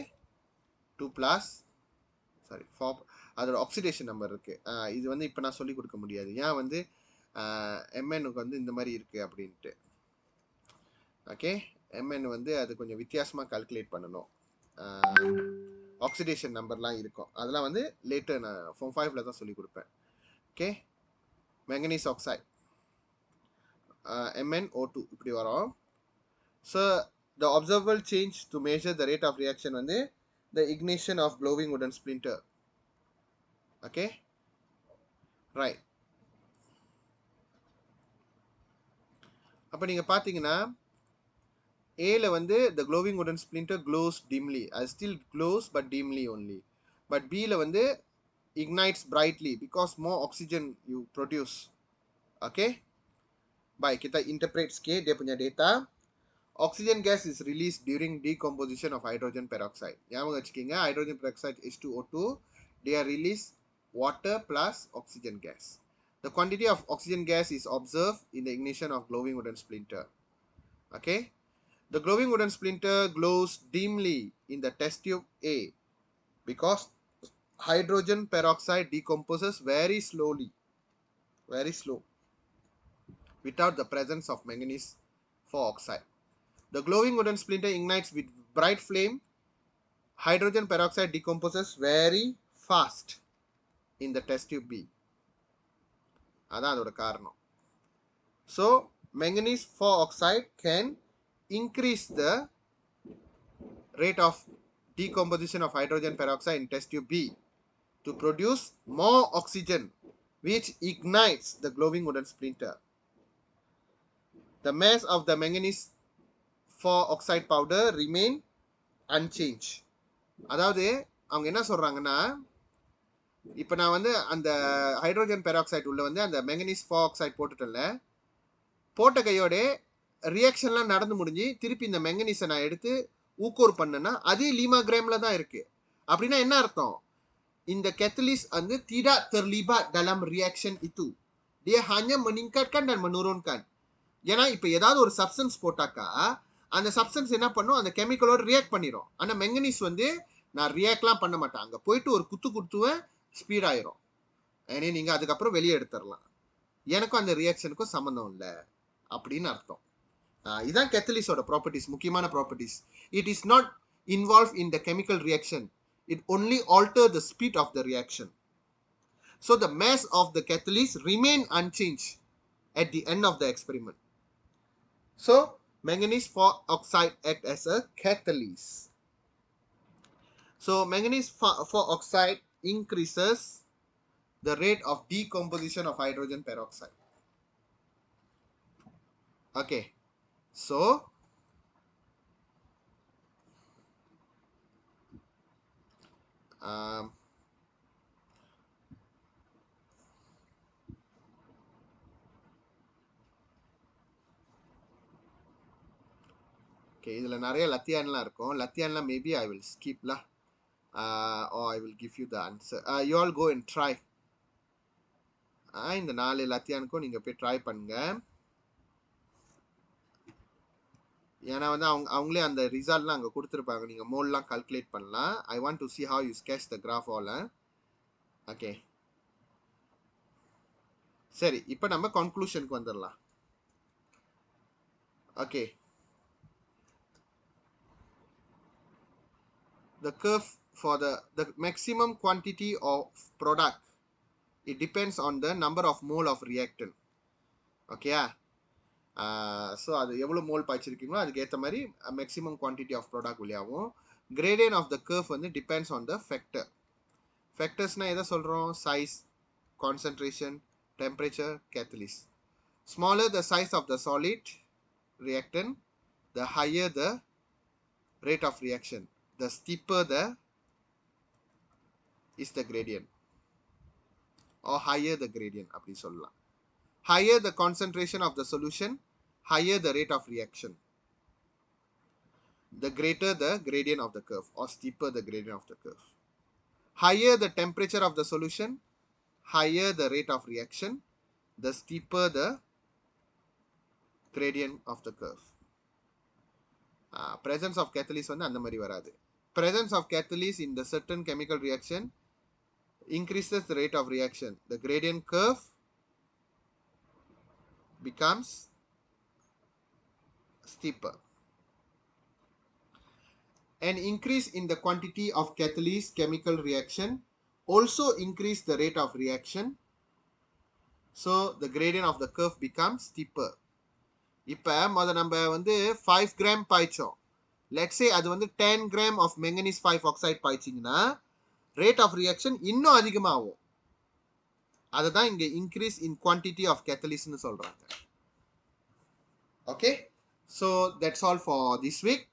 2+, சாரி 4, அதோட ஆக்சிடேஷன் நம்பர் இருக்கு. இது வந்து இப்போ நான் சொல்லி கொடுக்க முடியாது. ஏன் வந்து Mnக்கு வந்து இந்த மாதிரி இருக்கு அப்படின்ட்டு. ஓகே, Mn வந்து அது கொஞ்சம் வித்தியாசமாக கால்குலேட் பண்ணணும். ஆக்சிடேஷன் நம்பர்லாம் இருக்கும், அதெல்லாம் வந்து லேட்டர் நான் Form 5ல தான் சொல்லி கொடுப்பேன். ஓகே, மேங்கனீஸ் ஆக்சைடு MnO2 இப்படி வரும். So the observable change to measure the rate of reaction வந்து the ignition of glowing wooden splinter. Okay, right. அப்ப நீங்க பாத்தீங்கன்னா A ல வந்து the glowing wooden splinter glows dimly. It still glows but dimly only. But B ல வந்து ignites brightly because more oxygen you produce. Okay? Baik, kita interpret sikit dia punya data. Oxygen gas is released during decomposition of hydrogen peroxide. ஞாபகம் வச்சுக்கீங்க, hydrogen peroxide H2O2, they are released water plus oxygen gas. The quantity of oxygen gas is observed in the ignition of glowing wooden splinter. Okay? The glowing wooden splinter glows dimly in the test tube A because hydrogen peroxide decomposes very slowly, very slow, without the presence of manganese 4 oxide. The glowing wooden splinter ignites with bright flame. Hydrogen peroxide decomposes very fast in the test tube B. அதான் அதோட காரணம். So, manganese 4 oxide can increase the rate of decomposition of hydrogen peroxide in test tube B to produce more oxygen, which ignites the glowing wooden splinter. The mass of the manganese 4 oxide powder remain unchanged. அதாவது அவங்க என்ன சொல்றாங்கன்னா, இப்போ நான் வந்து அந்த hydrogen peroxide உள்ள வந்து அந்த மெங்கனீஸ் 4 ஆக்சைடு போட்டுட்டேன்ல, போட்ட கையோட ரியாக்ஷன்லாம் நடந்து முடிஞ்சு திருப்பி இந்த மெங்கனீஸை நான் எடுத்து ஊக்கோர் பண்ணேன்னா அதே லீமா கிராம்ல தான் இருக்கு. அப்படின்னா என்ன அர்த்தம்? இந்த catalyst வந்து tidak terlibat dalam reaction itu. Dia hanya meningkatkan dan menurunkan. ஏன்னா இப்போ ஏதாவது ஒரு சப்ஸ்டன்ஸ் போட்டாக்கா அந்த சப்ஸ்டன்ஸ் என்ன பண்ணும், அந்த கெமிக்கலோட ரியாக்ட் பண்ணிடும். ஆனால் மெங்கனீஸ் வந்து நான் ரியாக்ட்லாம் பண்ண மாட்டேன், அங்கே போயிட்டு ஒரு குத்து குத்துவேன், ஸ்பீட் ஆயிரும். ஏன்னா நீங்கள் அதுக்கப்புறம் வெளியே எடுத்துடலாம். எனக்கும் அந்த ரியாக்ஷனுக்கும் சம்மந்தம் இல்லை அப்படின்னு அர்த்தம். இதுதான் கேத்தலிஸோட ப்ராப்பர்ட்டிஸ், முக்கியமான properties. It is not involve in the chemical reaction. It only alter the speed of the reaction. So the mass of the catalyst remain unchanged at the end of the experiment. So manganese 4 oxide act as a catalyst. So manganese 4 oxide increases the rate of decomposition of hydrogen peroxide. Okay. So okay, இதில் நிறைய லத்தியான்லாம் இருக்கும். லத்தியான்லாம் maybe I will ஸ்கிப்லாம், or I will give you the answer. You all go and try. இந்த 4 லத்தியானுக்கும் நீங்கள் போய் try பண்ணுங்க. ஏன்னா வந்து அவங்களே அந்த ரிசல்ட்லாம் அங்கே கொடுத்துருப்பாங்க, நீங்கள் மோல்லாம் கால்குலேட் பண்ணலாம். I want to C how you sketch the graph all. Okay, சரி, இப்போ நம்ம கன்க்ளூஷனுக்கு வந்துடலாம். Okay, the curve for the maximum quantity of product, it depends on the number of mole of reactant. Okay, so அது எவ்வளோ mole பாய்ச்சிருக்கீங்களோ அதுக்கு ஏற்ற மாதிரி மேக்ஸிமம் குவான்டிட்டி ஆஃப் ப்ராடக்ட் வெளியாகும். கிரேடியன் ஆஃப் த கர்வ் வந்து டிபெண்ட்ஸ் ஆன் த ஃபேக்டர். ஃபேக்டர்ஸ்னால் எதை சொல்கிறோம்? Size, concentration, temperature, catalyst. Smaller the size of the solid reactant, the higher the rate of reaction, the steeper the is the gradient, or higher the gradient அப்படி சொல்லலாம். Higher the concentration of the solution, higher the rate of reaction. The greater the gradient of the curve, or steeper the gradient of the curve. Higher the temperature of the solution, higher the rate of reaction, the steeper the gradient of the curve. Presence of catalyst வந்து அந்த மாதிரி வராது. Presence of catalyst in the certain chemical reaction increases the rate of reaction. The gradient curve becomes steeper. An increase in the quantity of catalyst chemical reaction also increase the rate of reaction. So the gradient of the curve becomes steeper. இப்போ நம்ம வந்து 5 gram பாய்ச்சோம், let's say அது வந்து 10 gram of manganese 5 oxide பாய்ச்சிங்கன்னா rate of reaction இன்னும் அதிகமாகும். அதுதான் இங்க increase in quantity of catalyst னு சொல்றாங்க. Okay, so that's all for this week.